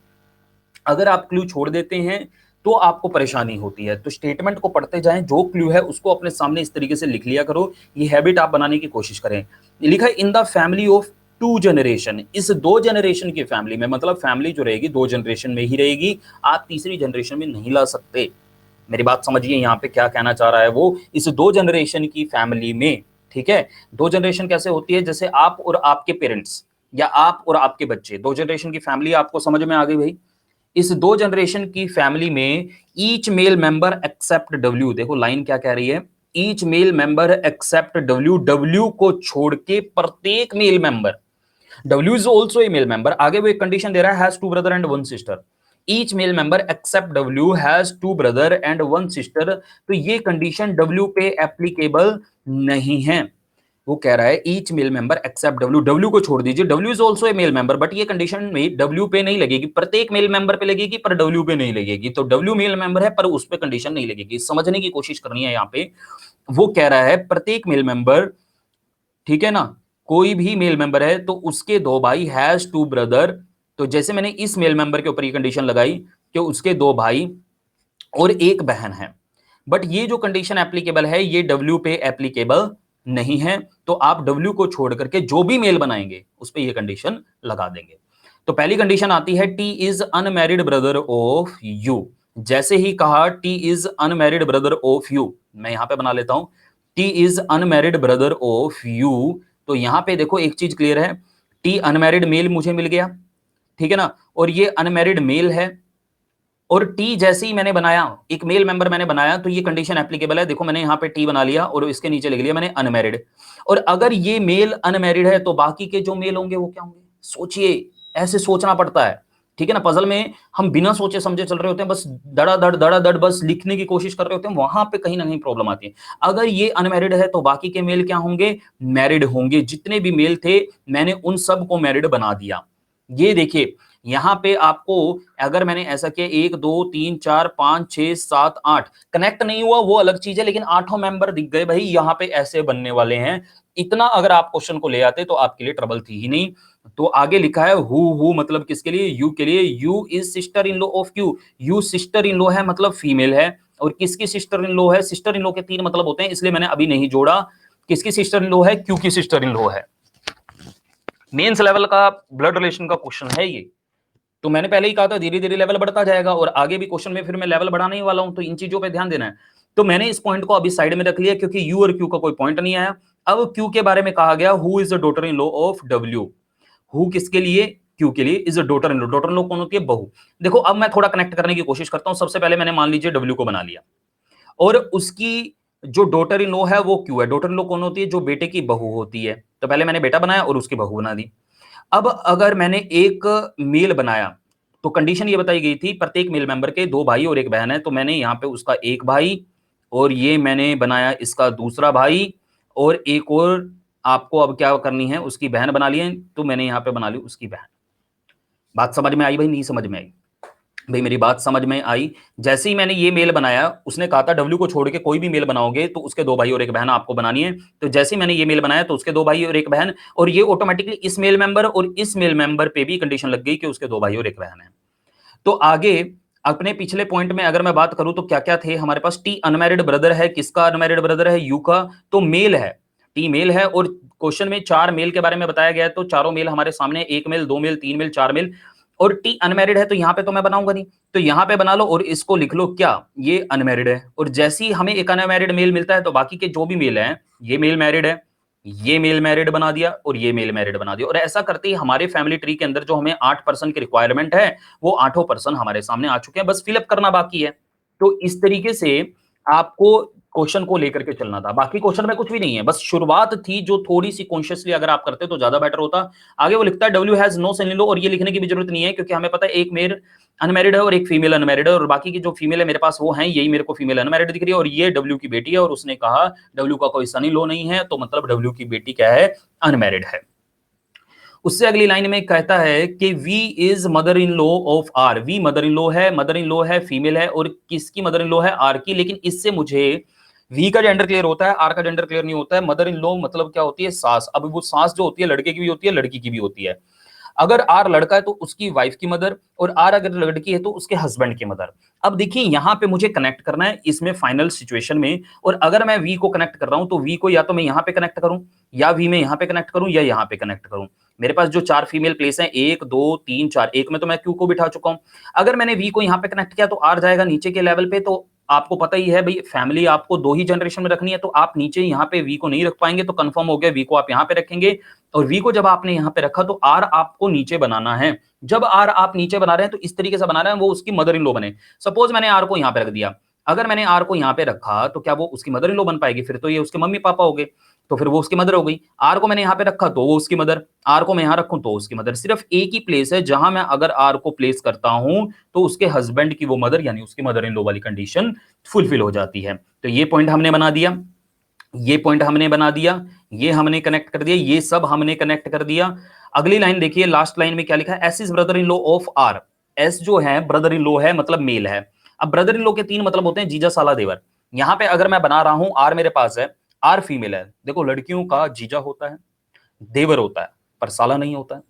अगर आप क्लू छोड़ देते हैं तो आपको परेशानी होती है। तो स्टेटमेंट को पढ़ते जाएं, जो क्लू है उसको अपने सामने इस तरीके से लिख लिया करो। ये हैबिट आप बनाने की कोशिश करें। लिखा है इन द फैमिली ऑफ 2 जनरेशन, इस 2 जनरेशन की फैमिली में, मतलब फैमिली जो रहेगी 2 जनरेशन में ही रहेगी, आप तीसरी जनरेशन में नहीं ला सकते। मेरी बात समझिए, यहाँ पे क्या कहना चाह रहा है वो, इस 2 जनरेशन की फैमिली में, ठीक है। 2 जनरेशन कैसे होती है? जैसे आप और आपके पेरेंट्स या आप और आपके बच्चे, 2 जनरेशन की फैमिली आपको समझ में आ गई भाई। इस 2 जनरेशन की फैमिली में each male member except W, देखो लाइन क्या कह रही है, each male member except W, W को छोड़ के प्रत्येक male member, W is also a male member, आगे वो एक कंडीशन दे रहा है, has 2 brother and 1 sister. Each male member except W has 2 brother and 1 sister. तो ये कंडीशन डब्ल्यू पे एप्लीकेबल नहीं है। वो कह रहा है each male member except W, W को छोड़ दीजिए, W is also a male member, but ये कंडीशन में डब्ल्यू पे नहीं लगेगी, प्रत्येक मेल मेंबर पे लगेगी पर डब्ल्यू पे नहीं लगेगी। तो डब्ल्यू मेल मेंबर है पर उस पे कंडीशन नहीं लगेगी। समझने की कोशिश करनी है यहाँ पे। वो कह रहा है प्रत्येक मेल मेंबर, ठीक है ना, कोई भी मेल मेंबर है तो उसके 2 भाई, हैज 2 ब्रदर। तो जैसे मैंने इस मेल मेंबर के ऊपर ये कंडीशन लगाई कि उसके 2 भाई और 1 बहन है, बट ये जो कंडीशन एप्लीकेबल है ये डब्ल्यू पे एप्लीकेबल नहीं है। तो आप डब्ल्यू को छोड़ करके जो भी मेल बनाएंगे उस पे ये कंडीशन लगा देंगे। तो पहली कंडीशन आती है T is unmarried brother of you. जैसे ही कहा T is unmarried brother of you, मैं यहां पे बना लेता हूं T is unmarried brother of you. तो यहां पे देखो एक चीज क्लियर है, टी अनमैरिड मेल मुझे मिल गया, ठीक है ना, और ये अनमैरिड मेल है। और टी जैसे ही मैंने बनाया, एक मेल मेंबर मैंने बनाया, तो ये कंडीशन एप्लीकेबल है। देखो मैंने यहाँ पे टी बना लिया और इसके नीचे लिख लिया मैंने अनमैरिड। और अगर ये मेल अनमैरिड है तो बाकी के जो मेल होंगे वो क्या होंगे? सोचिए, ऐसे सोचना पड़ता है, ठीक है ना। पजल में हम बिना सोचे समझे चल रहे होते हैं, बस धड़ाधड़ बस लिखने की कोशिश कर रहे होते हैं, वहां पे कहीं ना कहीं प्रॉब्लम आती है। अगर ये अनमैरिड है तो बाकी के मेल क्या होंगे? मैरिड होंगे। जितने भी मेल थे मैंने उन सब को मैरिड बना दिया। ये देखिए यहां पे आपको, अगर मैंने ऐसा किया 1 2 3 4 5 6 7 8, कनेक्ट नहीं हुआ वो अलग चीज है, लेकिन 8 मेंबर दिख गए भाई, यहां पे ऐसे बनने वाले हैं। इतना अगर आप क्वेश्चन को ले आते तो आपके लिए ट्रबल थी ही नहीं। तो आगे लिखा है हु मतलब किसके लिए? यू के लिए। You is sister in law of you, you sister in law है मतलब फीमेल है। और किसकी सिस्टर इन लॉ है? सिस्टर इन लॉ के 3 मतलब होते हैं, इसलिए मैंने अभी नहीं जोड़ा। किसकी सिस्टर इन लॉ है? क्यू की सिस्टर इन लॉ है। मेंस लेवल का ब्लड रिलेशन का क्वेश्चन है ये, तो मैंने पहले ही कहा था धीरे-धीरे लेवल बढ़ता जाएगा और आगे भी क्वेश्चन में फिर मैं लेवल बढ़ाने ही वाला हूं, तो इन चीजों पे ध्यान देना है। तो मैंने इस पॉइंट को अभी साइड में रख लिया क्योंकि यू और क्यू का कोई पॉइंट नहीं आया। अब क्यू के बारे में कहा गया who is the daughter in law of W. Who किसके लिए? क्यू के लिए is a daughter in law. Daughter in law कौन होती है? बहू। देखो अब मैं थोड़ा कनेक्ट करने की कोशिश करता हूं। सबसे पहले मैंने मान लीजिए डब्ल्यू को बना लिया और उसकी जो डॉटर इन लॉ है वो क्यू है। डॉटर इन लॉ कौन होती है? जो बेटे की बहू होती है। तो पहले मैंने बेटा बनाया और उसकी बहू बना दी। अब अगर मैंने एक मेल बनाया तो कंडीशन ये बताई गई थी प्रत्येक मेल मेंबर के 2 भाई और 1 बहन है, तो मैंने यहां पे उसका एक भाई और ये मैंने बनाया इसका दूसरा भाई और एक और आपको अब क्या करनी है उसकी बहन बना ली है, तो मैंने यहां पे बना ली उसकी बहन। बात समझ में आई भाई? नहीं समझ में आई? भाई मेरी बात समझ में आई। जैसे ही मैंने ये मेल बनाया उसने कहा था डब्ल्यू को छोड़ के कोई भी मेल बनाओगे तो उसके 2 भाई और 1 बहन आपको बनानी है। तो जैसे ही मैंने ये मेल बनाया तो उसके 2 भाई और 1 बहन और ये ऑटोमेटिकली इस मेल मेंबर और इस मेल मेंबर पे भी कंडीशन लग गई कि उसके 2 भाई और 1 बहन है। तो आगे अपने पिछले पॉइंट में अगर मैं बात करूं तो क्या क्या थे हमारे पास? टी अनमैरिड ब्रदर है। किसका अनमैरिड ब्रदर है? यू का। तो मेल है, टी मेल है और क्वेश्चन में 4 मेल के बारे में बताया गया है, तो चारों मेल हमारे सामने, 1 मेल, 2 मेल, 3 मेल, 4 मेल। और टी अनमैरिड है तो यहां पे तो मैं बनाऊंगा नहीं, तो यहां पे बना लो और इसको लिख लो क्या? ये अनमैरिड है। और जैसे ही हमें एक अनमैरिड मेल मिलता है तो बाकी के जो भी मेल हैं, ये मेल मैरिड है, ये मेल मैरिड बना दिया और ये मेल मैरिड बना दिया। और ऐसा करते ही हमारे फैमिली ट्री के अंदर जो हमें 8 पर्सन की रिक्वायरमेंट है वो 8 पर्सन हमारे सामने आ चुके हैं, बस फिलअप करना बाकी है। तो इस तरीके से आपको क्वेश्चन को लेकर के चलना था। बाकी क्वेश्चन में कुछ भी नहीं है, बस शुरुआत थी जो थोड़ी सी कॉन्शियसली अगर आप करते तो ज्यादा बेटर होता। आगे वो लिखता है W has no son in law, और ये लिखने की भी जरूरत नहीं है क्योंकि हमें पता है एक मेल अनमैरिड है और एक फीमेल अनमैरिड है और बाकी की जो फीमेल है मेरे पास वो है, यही मेरे को फीमेल अनमैरिड दिख रही है और ये डब्ल्यू की बेटी है। और उसने कहा डब्ल्यू का कोई सन इन लॉ नहीं है, तो मतलब डब्ल्यू की बेटी क्या है? अनमैरिड है। उससे अगली लाइन में कहता है कि V is mother in law of R. V mother in law है, मदर इन लॉ है फीमेल है और किसकी मदर इन लॉ है? आर की। लेकिन इससे मुझे वी का जेंडर क्लियर होता है, आर का जेंडर क्लियर नहीं होता है। मदर इन लॉ मतलब क्या होती है? सास। अब वो सास जो होती है लड़के की भी होती है लड़की की भी होती है। अगर आर लड़का है तो उसकी वाइफ की मदर और आर अगर लड़की है तो उसके हस्बैंड की मदर। अब देखिए यहां पे मुझे कनेक्ट करना है इसमें फाइनल सिचुएशन में, और अगर मैं वी को कनेक्ट कर रहा हूं तो वी को या तो मैं यहां पे कनेक्ट करूं या वी में यहां पे कनेक्ट करूं या यहां पे कनेक्ट करूं। मेरे पास जो 4 फीमेल प्लेस हैं 1 2 3 4, एक में तो मैं क्यू को बिठा चुका हूं। अगर मैंने वी को यहां पे कनेक्ट किया तो आर जाएगा नीचे के लेवल पे। तो आपको पता ही है भाई फैमिली आपको 2 ही जनरेशन में रखनी है, तो आप नीचे यहां पे वी को नहीं रख पाएंगे, तो कंफर्म हो गया वी को आप यहां पे रखेंगे। और वी को जब आपने यहां पे रखा तो आर आपको नीचे बनाना है। जब आर आप नीचे बना रहे हैं तो इस तरीके से बना रहे हैं वो उसकी मदर इन लॉ बने। सपोज मैंने आर को यहां पे रख दिया, अगर मैंने आर को यहां पे रखा तो क्या वो उसकी मदर इन लॉ बन पाएगी? फिर तो ये उसके मम्मी पापा हो गए, तो फिर वो उसकी मदर हो गई। आर को मैंने यहां पे रखा तो वो उसकी मदर, आर को मैं यहां रखूं तो उसकी मदर। सिर्फ एक ही प्लेस है जहां मैं अगर आर को प्लेस करता हूं तो उसके हस्बैंड की वो मदर यानी उसकी मदर इन लॉ वाली कंडीशन फुलफिल हो जाती है। तो ये पॉइंट हमने बना दिया, ये पॉइंट हमने बना दिया, ये हमने कनेक्ट कर दिया, ये सब हमने कनेक्ट कर दिया। अगली लाइन देखिए, लास्ट लाइन में क्या लिखा है? S is brother in law of R. S जो है ब्रदर इन लॉ है मतलब मेल है। अब ब्रदर इन लॉ के 3 मतलब होते हैं, जीजा साला देवर। यहां पे अगर मैं बना रहा हूं आर मेरे पास है, आर फीमेल है। देखो लड़कियों का जीजा होता है, देवर होता है, पर साला नहीं होता है।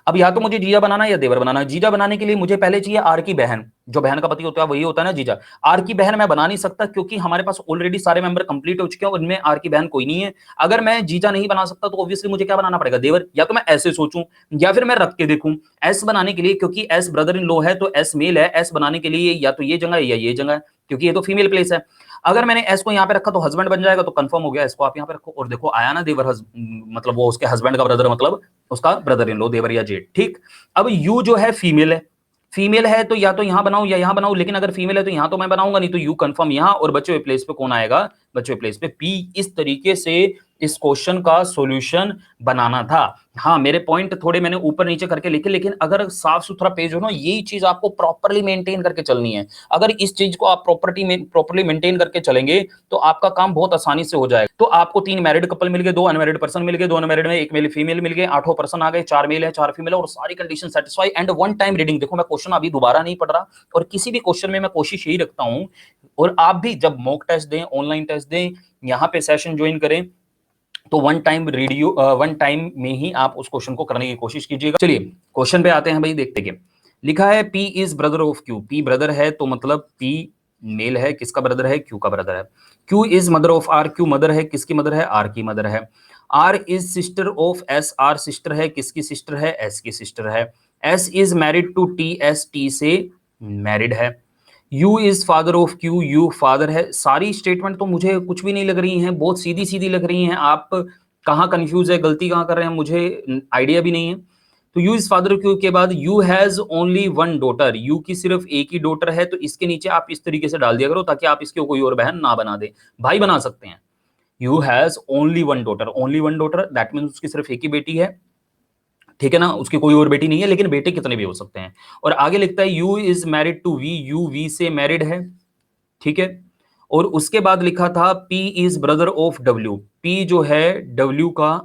अब या तो मुझे जीजा बनाना है या देवर बनाना है। जीजा बनाने के लिए मुझे पहले चाहिए आर की बहन, जो बहन का पति होता है वही होता है ना जीजा। आर की बहन मैं बना नहीं सकता क्योंकि हमारे पास ऑलरेडी सारे मेंबर कंप्लीट हो चुके हैं और इनमें आर की बहन कोई नहीं है। अगर मैं जीजा नहीं बना सकता तो ऑब्वियसली मुझे क्या बनाना पड़ेगा? देवर। या तो मैं ऐसे सोचूं या फिर मैं रख के देखूं एस बनाने के लिए, क्योंकि एस ब्रदर इन लॉ है तो एस मेल है। एस बनाने के लिए या तो ये जगह है या ये जगह है, क्योंकि ये तो फीमेल प्लेस है। अगर मैंने एस को यहाँ पे रखा तो हस्बैंड बन जाएगा, तो कंफर्म हो गया, इसको आप यहाँ पे रखो। और देखो आया ना देवर, मतलब वो उसके हस्बैंड का ब्रदर, मतलब उसका ब्रदर इन लॉ, देवर या जेठ। ठीक। अब यू जो है फीमेल है, फीमेल है तो या तो यहां बनाऊं या यहां बनाऊं, लेकिन अगर फीमेल है तो यहां तो मैं बनाऊंगा नहीं, तो यू कंफर्म यहां, और बचे हुए प्लेस पे कौन आएगा? बचे हुए प्लेस पे पी। इस तरीके से इस क्वेश्चन का सॉल्यूशन बनाना था। हाँ मेरे पॉइंट थोड़े मैंने ऊपर नीचे करके लिखे, लेकिन अगर साफ सुथरा पेज हो ना, यही चीज आपको प्रॉपरली मेंटेन करके चलनी है। अगर इस चीज को आप प्रॉपरली मेंटेन करके चलेंगे तो आपका काम बहुत आसानी से हो जाएगा। तो आपको 3 मैरिड कपल मिल गए, 2 अनमैरिड पर्सन मिल गए, 2 अनमैरिड में 1 मेल फीमेल मिल गए, 8 पर्सन आ गए, 4 मेल है 4 फीमेल, और सारी condition satisfy and one time reading. देखो मैं क्वेश्चन अभी दोबारा नहीं पढ़ रहा, और किसी भी क्वेश्चन में मैं कोशिश यही रखता हूं, और आप भी जब मॉक टेस्ट दें, ऑनलाइन टेस्ट दें, यहाँ पे सेशन ज्वाइन करें, तो वन टाइम में ही आप उस क्वेश्चन को करने की कोशिश कीजिएगा। चलिए क्वेश्चन पे आते हैं भाई, देखते हैं। लिखा है P is brother of Q. P brother है तो मतलब पी मेल है, किसका ब्रदर है? क्यू का ब्रदर है। Q is mother of R. Q mother है, किसकी मदर है? आर की मदर है। R is sister of S, R sister है, किसकी सिस्टर है? एस की सिस्टर है। S is married to T, S T से मैरिड है। U is father of Q, U father है। सारी स्टेटमेंट तो मुझे कुछ भी नहीं लग रही हैं, बहुत सीधी सीधी लग रही हैं। आप कहाँ कंफ्यूज है, गलती कहाँ कर रहे हैं, मुझे आइडिया भी नहीं है। तो you is father of Q के बाद you has only one daughter, you की सिर्फ एक ही डॉटर है, तो इसके नीचे आप इस तरीके से डाल दिया करो ताकि आप इसके कोई और बहन ना बना दे, भाई बना सकते हैं। You has only one daughter, only one daughter that means उसकी सिर्फ एक ही बेटी है, ठीक है ना, उसकी कोई और बेटी नहीं है, लेकिन बेटे कितने भी हो सकते हैं। और आगे लिखता है U is married to V, U V से मैरिड है, ठीक है। और उसके बाद लिखा था P is brother of W, P जो है डब्ल्यू का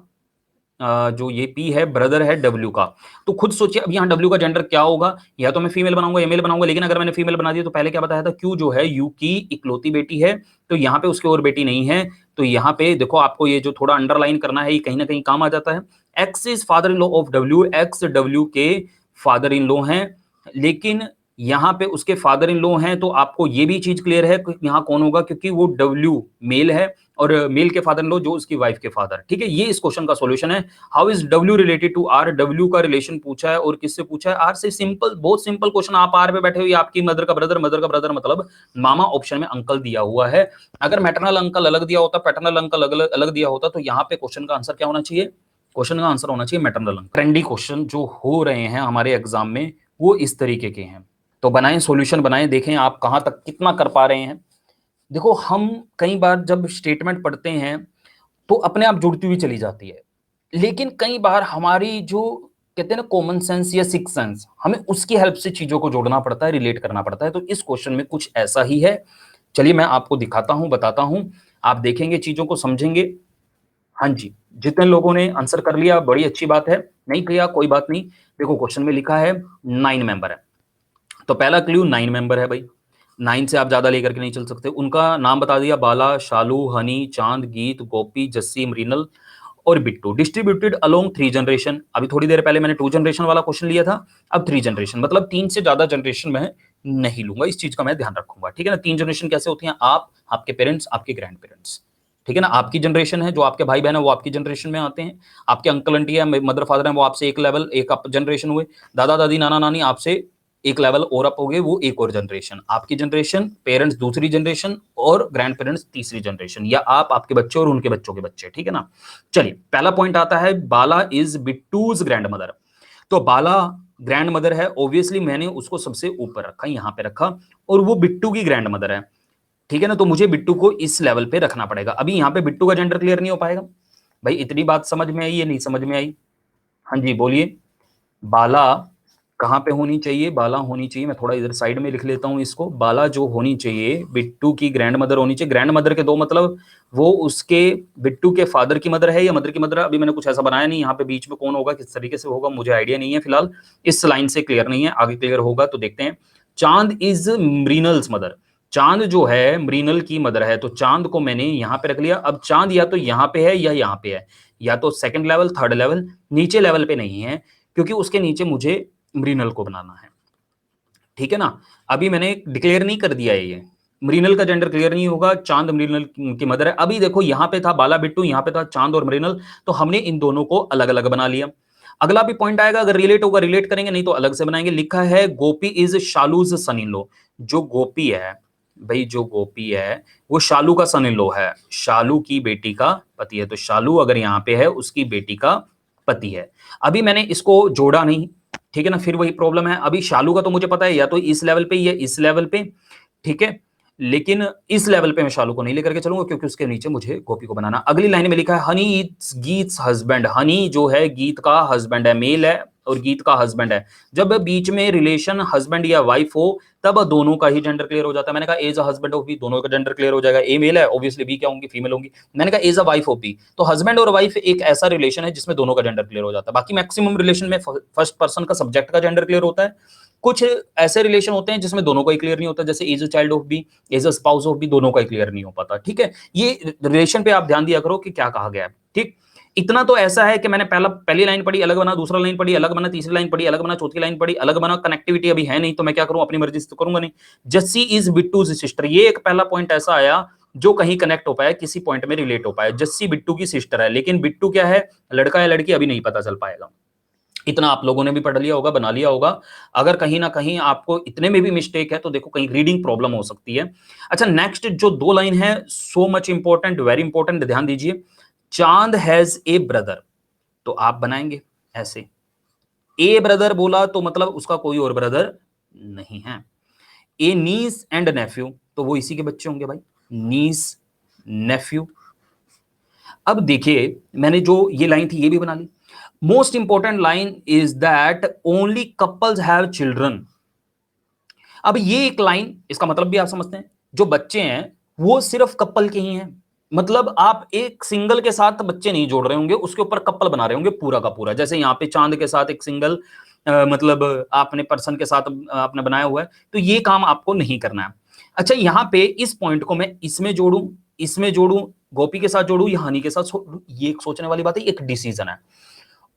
जो ये पी है ब्रदर है डब्ल्यू का। तो खुद सोचिए अब यहाँ डब्ल्यू का जेंडर क्या होगा, या तो मैं फीमेल बनाऊंगा या मेल बनाऊंगा, लेकिन अगर मैंने फीमेल बना दिया तो पहले क्या बताया था, क्यू जो है यू की इकलौती बेटी है, तो यहाँ पे उसकी और बेटी नहीं है। तो यहाँ पे देखो आपको ये जो थोड़ा अंडरलाइन करना है, ये कहीं ना कहीं काम आ जाता है। X is father in law of W, x W के फादर इन लॉ हैं, लेकिन यहाँ पे उसके फादर इन लॉ हैं, तो आपको ये भी चीज क्लियर है कि यहाँ कौन होगा, क्योंकि वो डब्ल्यू मेल है और मेल के फादर इन लॉ जो उसकी वाइफ के फादर, ठीक है। ये इस क्वेश्चन का सॉल्यूशन है। How is W related to R, W का रिलेशन पूछा है और किससे पूछा है, आर से। सिंपल, बहुत सिंपल क्वेश्चन। आप आर पे बैठे हुए, आपकी मदर का ब्रदर, मदर का ब्रदर मतलब मामा, ऑप्शन में अंकल दिया हुआ है। अगर मैटरनल अंकल अलग दिया होता, पैटर्नल अंकल अलग दिया होता, तो यहाँ पे क्वेश्चन का आंसर क्या होना चाहिए, क्वेश्चन का आंसर होना चाहिए मैटरनल अंकल। ट्रेंडी क्वेश्चन जो हो रहे हैं हमारे एग्जाम में वो इस तरीके के हैं, तो बनाएं सॉल्यूशन बनाएं, देखें आप कहां तक कितना कर पा रहे हैं। देखो हम कई बार जब स्टेटमेंट पढ़ते हैं तो अपने आप जुड़ती हुई चली जाती है, लेकिन कई बार हमारी जो कहते हैं ना कॉमन सेंस या सिक्स सेंस, हमें उसकी हेल्प से चीजों को जोड़ना पड़ता है, रिलेट करना पड़ता है। तो इस क्वेश्चन में कुछ ऐसा ही है। चलिए मैं आपको दिखाता हूं, बताता हूं, आप देखेंगे चीजों को समझेंगे। हाँ जी, जितने लोगों ने आंसर कर लिया बड़ी अच्छी बात है, नहीं किया कोई बात नहीं। देखो क्वेश्चन में लिखा है 9 मेंबर है, तो पहला क्लू 9 मेंबर है भाई, 9 से आप ज्यादा लेकर के नहीं चल सकते। उनका नाम बता दिया, बाला, शालू, हनी, चांद, गीत, गोपी, जस्सी, मृणाल और बिट्टू। Distributed along 3 generation. अभी थोड़ी देर पहले मैंने 2 जनरेशन वाला क्वेश्चन लिया था, अब 3 जनरेशन, मतलब 3 से ज्यादा जनरेशन में नहीं लूंगा, इस चीज का मैं ध्यान रखूंगा, ठीक है ना। 3 जनरेशन कैसे होती हैं, आप, आपके पेरेंट्स, आपके ग्रैंड पेरेंट्स, ठीक है ना। आपकी जनरेशन है, जो आपके भाई बहन है वो आपकी जनरेशन में आते हैं, आपके अंकल आंटी है, मदर फादर है, वो आपसे एक लेवल, एक अप जनरेशन हुए, दादा दादी नाना नानी आपसे एक लेवल और अप हो गए, वो एक और जनरेशन। आपकी जनरेशन, पेरेंट्स दूसरी जनरेशन और ग्रैंड पेरेंट्स तीसरी जनरेशन, या आप, आपके बच्चे और उनके बच्चों के बच्चे, ठीक है ना। चलिए पहला पॉइंट आता है, बाला इज बिट्टूज ग्रैंड मदर। तो बाला ग्रैंड मदर है, ऑब्वियसली मैंने उसको सबसे ऊपर रखा, यहां पे रखा, और वो बिट्टू की ग्रैंड मदर है, ठीक है ना। तो मुझे बिट्टू को इस लेवल पे रखना पड़ेगा। अभी यहाँ पे बिट्टू का जेंडर क्लियर नहीं हो पाएगा भाई, इतनी बात समझ में आई या नहीं समझ में आई? हाँ जी बोलिए। बाला कहाँ पे होनी चाहिए, बाला होनी चाहिए, मैं थोड़ा इधर साइड में लिख लेता हूँ इसको। बाला जो होनी चाहिए बिट्टू की ग्रैंड मदर होनी चाहिए। ग्रैंड मदर के दो मतलब, वो उसके बिट्टू के फादर की मदर है या मदर की मदर है, अभी मैंने कुछ ऐसा बनाया नहीं। यहाँ पे बीच में कौन होगा, किस तरीके से होगा, मुझे आइडिया नहीं है फिलहाल, इस लाइन से क्लियर नहीं है, आगे क्लियर होगा तो देखते हैं। चांद इज मृणाल्स मदर, चांद जो है मृणाल की मदर है, तो चांद को मैंने यहाँ पे रख लिया। अब चांद या तो यहाँ पे है या यहाँ पे है, या तो सेकंड लेवल, थर्ड लेवल, नीचे लेवल पे नहीं है, क्योंकि उसके नीचे मुझे मृणाल को बनाना है, ठीक है ना। अभी मैंने डिक्लेयर नहीं कर दिया है, ये मृणाल का जेंडर क्लियर नहीं होगा, चांद मृणाल की मदर है। अभी देखो यहाँ पे था बाला बिट्टू, यहाँ पे था चांद और मृणाल, तो हमने इन दोनों को अलग अलग बना लिया। अगला भी पॉइंट आएगा, अगर रिलेट होगा रिलेट करेंगे, नहीं तो अलग से बनाएंगे। लिखा है गोपी इज शालूज सन इन लॉ, जो गोपी है भाई, जो गोपी है वो शालू का सन इन लॉ है, शालू की बेटी का पति है। तो शालू अगर यहाँ पे है, उसकी बेटी का पति है। अभी मैंने इसको जोड़ा नहीं, ठीक है ना, फिर वही प्रॉब्लम है। अभी शालू का तो मुझे पता है, या तो इस लेवल पे या इस लेवल पे, ठीक है, लेकिन इस लेवल पे मैं शालू को नहीं लेकर के चलूंगा, क्योंकि उसके नीचे मुझे गोपी को बनाना। अगली लाइन में लिखा है हनी इज गीत हस्बैंड, हनी जो है गीत का हस्बैंड है, मेल है और गीत का हस्बैंड है। जब बीच में रिलेशन हस्बैंड या वाइफ हो, तब दोनों का ही जेंडर क्लियर हो जाता है। मैंने कहा as a husband of B, दोनों का जेंडर क्लियर हो जाएगा। ए मेल है, ऑब्वियसली बी क्या होंगी, फीमेल होंगी। मैंने कहा as a wife of B, तो हस्बैंड और वाइफ एक ऐसा रिलेशन है जिसमें दोनों का जेंडर क्लियर हो जाता है। बाकी मैक्सिमम रिलेशन में फर्स्ट पर्सन का सब्जेक्ट का जेंडर क्लियर होता है। कुछ ऐसे रिलेशन होते हैं जिसमें दोनों का ही क्लियर नहीं होता, जैसे as a child of B, as a spouse of B, दोनों का ही क्लियर नहीं हो पाता, ठीक है। ये रिलेशन पे आप ध्यान दिया करो कि क्या कहा गया है, ठीक। इतना तो ऐसा है कि मैंने पहली लाइन पढ़ी अलग बना, दूसरा लाइन पढ़ी अलग बना, तीसरी लाइन पढ़ी अलग बना, चौथी लाइन पढ़ी अलग बना। कनेक्टिविटी अभी है नहीं, तो मैं क्या करूं, अपनी मर्जी से तो करूंगा नहीं। जस्सी इज बिट्टूज सिस्टर, ये एक पहला पॉइंट ऐसा आया जो कहीं कनेक्ट हो पाया, किसी पॉइंट में रिलेट हो पाया। जस्सी बिट्टू की सिस्टर है, लेकिन बिट्टू क्या है, लड़का या लड़की, अभी नहीं पता चल पाएगा। इतना आप लोगों ने भी पढ़ लिया होगा, बना लिया होगा। अगर कहीं ना कहीं आपको इतने में भी मिस्टेक है तो देखो कहीं रीडिंग प्रॉब्लम हो सकती है। अच्छा, नेक्स्ट जो 2 लाइन है, so much important, very important, ध्यान दीजिए। चांद हैज ए ब्रदर, तो आप बनाएंगे ऐसे, ए ब्रदर बोला तो मतलब उसका कोई और ब्रदर नहीं है। ए नीस एंड नेफ्यू, तो वो इसी के बच्चे होंगे भाई, नीस नेफ्यू। अब देखिए, मैंने जो ये लाइन थी ये भी बना ली। Most important line is that only couples have children. अब ये एक लाइन, इसका मतलब भी आप समझते हैं, जो बच्चे हैं वो सिर्फ कपल के ही हैं। मतलब आप एक सिंगल के साथ बच्चे नहीं जोड़ रहे होंगे, उसके ऊपर कपल बना रहे होंगे पूरा का पूरा। जैसे यहाँ पे चांद के साथ एक सिंगल मतलब आपने पर्सन के साथ आपने बनाया हुआ है, तो ये काम आपको नहीं करना है। अच्छा, यहाँ पे इस पॉइंट को मैं इसमें जोड़ूं, इसमें जोड़ूं, गोपी के साथ जोड़ूं या हनी के साथ ये एक सोचने वाली बात है, एक डिसीजन है।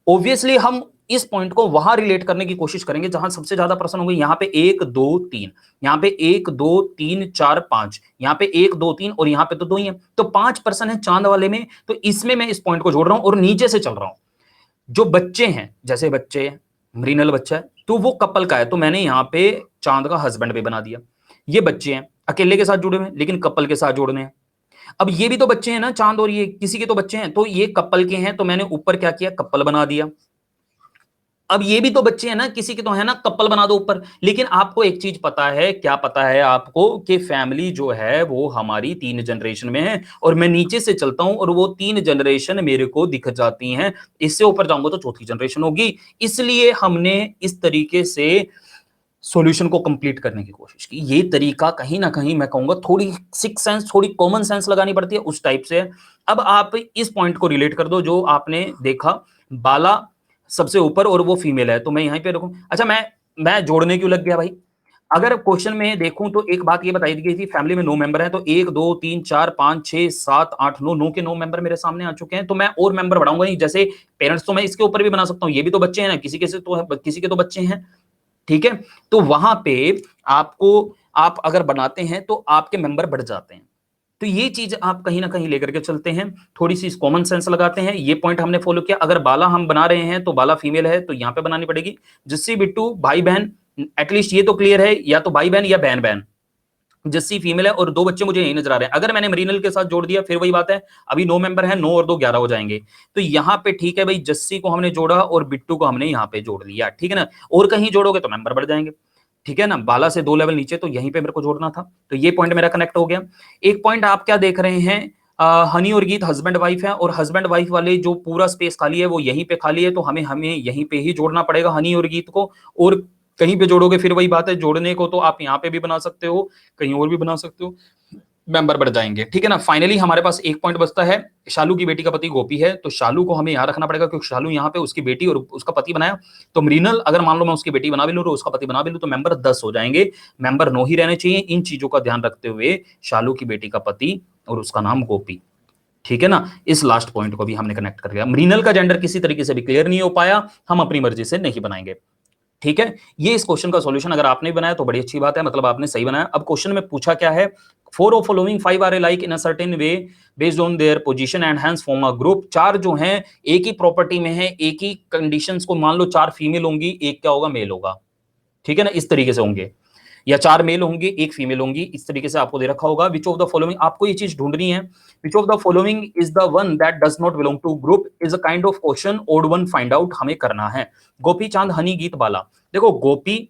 ऑब्वियसली हम इस पॉइंट को वहां रिलेट करने की कोशिश करेंगे जहां सबसे ज्यादा पर्सन होंगे। यहाँ पे 1 2 3, यहाँ पे 1 2 3 4 5, यहाँ पे 1 2 3 और यहाँ पे तो 2 ही है, तो 5 पर्सन है चांद वाले में। तो इसमें मैं इस पॉइंट को जोड़ रहा हूं और नीचे से चल रहा हूं। जो बच्चे हैं, जैसे बच्चे, मृणाल बच्चा है तो वो कपल का है, तो मैंने यहाँ पे चांद का हस्बैंड भी बना दिया। ये बच्चे हैं अकेले के साथ जुड़े हुए लेकिन कपल के साथ जोड़ने हैं। अब ये भी तो बच्चे हैं ना, चांद और ये किसी के तो बच्चे हैं, तो ये कपल के हैं, तो मैंने ऊपर क्या किया, कपल बना दिया। अब ये भी तो बच्चे हैं ना, किसी के तो है ना, कपल बना दो ऊपर। लेकिन आपको एक चीज पता है, क्या पता है आपको, कि फैमिली जो है वो हमारी 3 जनरेशन में है, और मैं नीचे से चलता हूं और वो 3 जनरेशन मेरे को दिख जाती हैं। इससे ऊपर जाऊंगा तो चौथी जनरेशन होगी। इसलिए हमने इस तरीके से सॉल्यूशन को कंप्लीट करने की कोशिश की। ये तरीका कहीं ना कहीं मैं कहूंगा थोड़ी सिक्स सेंस, थोड़ी कॉमन सेंस लगानी पड़ती है, उस टाइप से। अब आप इस पॉइंट को रिलेट कर दो जो आपने देखा, बाला सबसे ऊपर और वो फीमेल है, तो मैं यहीं पे रखूं। अच्छा, मैं जोड़ने क्यों लग गया भाई? अगर क्वेश्चन में देखूं तो एक बात ये बताई गई थी, फैमिली में 9 मेंबर हैं, तो 1 2 3 4 5 6 7 8 9, 9 के 9 मेंबर मेरे सामने आ चुके हैं, तो मैं और मेंबर बढ़ाऊंगा नहीं। जैसे पेरेंट्स तो मैं इसके ऊपर भी बना सकता हूं, ये भी तो बच्चे हैं ना, किसी के तो बच्चे हैं, ठीक है। तो वहां पे आपको, आप अगर बनाते हैं तो आपके मेंबर बढ़ जाते हैं। तो ये चीज आप कहीं ना कहीं लेकर के चलते हैं, थोड़ी सी कॉमन सेंस लगाते हैं। ये पॉइंट हमने फॉलो किया। अगर बाला हम बना रहे हैं तो बाला फीमेल है, तो यहां पे बनानी पड़ेगी। जस्सी बिट्टू भाई बहन, एटलीस्ट ये तो क्लियर है, या तो भाई बहन या बहन बहन। जस्सी फीमेल है और 2 बच्चे मुझे यही नजर आ रहे हैं। अगर मैंने मरीनल के साथ जोड़ दिया, फिर वही बात है, अभी 9 मेंबर हैं, 9 और 2 11 हो जाएंगे। तो यहाँ पे ठीक है भाई, जस्सी को हमने जोड़ा और बिट्टू को हमने यहाँ पे जोड़ लिया, ठीक है ना। और कहीं जोड़ोगे तो मेंबर बढ़ जाएंगे, ठीक है ना। बाला से 2 लेवल नीचे, तो यहीं पे मेरे को जोड़ना था, तो ये पॉइंट मेरा कनेक्ट हो गया। एक पॉइंट आप क्या देख रहे हैं, हनी और गीत हस्बैंड वाइफ है, और हस्बैंड वाइफ वाले जो पूरा स्पेस खाली है वो यहीं पे खाली है, तो हमें हमें यहीं पे ही जोड़ना पड़ेगा हनी और गीत को। और कहीं पे जोड़ोगे फिर वही बात है, जोड़ने को तो आप यहाँ पे भी बना सकते हो, कहीं और भी बना सकते हो, मेंबर बढ़ जाएंगे, ठीक है ना। फाइनली हमारे पास एक पॉइंट बचता है, शालू की बेटी का पति गोपी है, तो शालू को हमें यहाँ रखना पड़ेगा, क्योंकि शालू यहाँ पे उसकी बेटी और उसका पति बनाया। तो मृणाल, अगर मान लो मैं उसकी बेटी बना भी लूं और उसका पति बना भी लूं, तो मेंबर 10 हो जाएंगे, मेंबर 9 ही रहने चाहिए। इन चीजों का ध्यान रखते हुए शालू की बेटी का पति और उसका नाम गोपी, ठीक है ना। इस लास्ट पॉइंट को भी हमने कनेक्ट कर लिया। मृणाल का जेंडर किसी तरीके से भी क्लियर नहीं हो पाया, हम अपनी मर्जी से नहीं बनाएंगे, ठीक है। ये इस क्वेश्चन का सॉल्यूशन, अगर आपने बनाया तो बड़ी अच्छी बात है, मतलब आपने सही बनाया। अब क्वेश्चन में पूछा क्या है, 4 of following 5 are like in a certain way based on their position and hence form a group. 4 जो हैं एक ही प्रॉपर्टी में है, एक ही कंडीशंस को, मान लो 4 फीमेल होंगी, एक क्या होगा, मेल होगा, ठीक है ना, इस तरीके से होंगे। या 4 मेल होंगे, एक फीमेल होंगी, इस तरीके से आपको दे रखा होगा। विच ऑफ द फॉलोइंग, आपको ये चीज ढूंढनी है, which of the following is the one that does not belong to group, is a kind of question, odd one find out हमें करना है। गोपी, चांद, हनी, गीत, बाला। देखो, गोपी,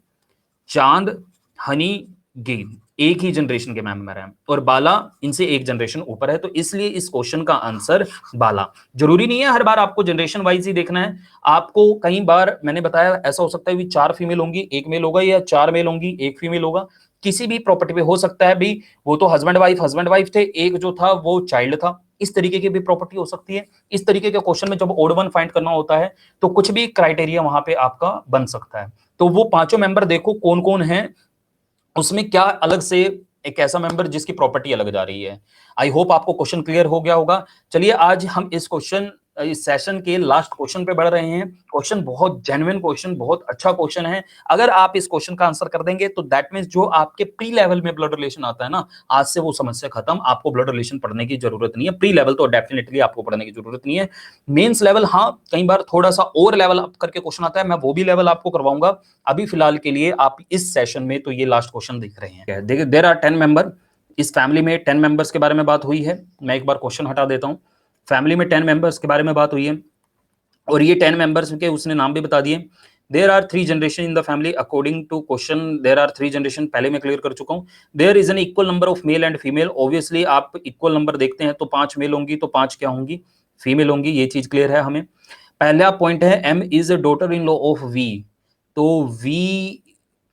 चांद, हनी, गीत एक ही जनरेशन के मेंबर हैं, और बाला इनसे एक जनरेशन ऊपर है, तो इसलिए इस क्वेश्चन का आंसर बाला। जरूरी नहीं है हर बार आपको जनरेशन वाइज ही देखना है, आपको कई बार मैंने बताया ऐसा हो सकता है भी 4 फीमेल होंगी, एक मेल होगा, या 4 मेल होंगी, एक फीमेल होगा, किसी भी प्रॉपर्टी पे हो सकता है भी। वो तो हस्बैंड वाइफ थे, एक जो था वो चाइल्ड था, इस तरीके की भी प्रॉपर्टी हो सकती है। इस तरीके के क्वेश्चन में जब ओड वन फाइंड करना होता है तो कुछ भी क्राइटेरिया वहां पे आपका बन सकता है। तो वो पांचों मेंबर देखो कौन कौन है, उसमें क्या अलग से एक ऐसा मेंबर जिसकी प्रॉपर्टी अलग जा रही है। आई होप आपको क्वेश्चन क्लियर हो गया होगा। चलिए आज हम इस क्वेश्चन इस सेशन के लास्ट क्वेश्चन पे बढ़ रहे हैं। क्वेश्चन बहुत जेन्युइन क्वेश्चन, बहुत अच्छा क्वेश्चन है। अगर आप इस क्वेश्चन का आंसर कर देंगे तो दैट मींस जो आपके प्री लेवल में ब्लड रिलेशन आता है ना, आज से वो समस्या खत्म, आपको ब्लड रिलेशन पढ़ने की जरूरत नहीं है। प्री लेवल तो डेफिनेटली आपको पढ़ने की जरूरत नहीं है। मेंस लेवल हाँ, कई बार थोड़ा सा और लेवल अप करके क्वेश्चन आता है, मैं वो भी लेवल आपको करवाऊंगा। अभी फिलहाल के लिए आप इस सेशन में तो ये लास्ट क्वेश्चन देख रहे हैं। देखिए, देयर आर 10 मेंबर। इस फैमिली में 10 मेंबर्स के बारे में बात हुई है। मैं एक बार क्वेश्चन हटा देता हूं। फैमिली में 10 मेंबर्स के बारे में बात हुई है और ये 10 मेंबर्स के उसने नाम भी बता दिए। There are 3 generation in the family according to question. There are 3 generation पहले मैं क्लियर कर चुका हूं। There is an equal number of male and female. Obviously आप इक्वल नंबर देखते हैं तो 5 मेल होंगी तो 5 क्या होंगी, फीमेल होंगी। ये चीज क्लियर है हमें। पहला पॉइंट है M is daughter in law of V. तो वी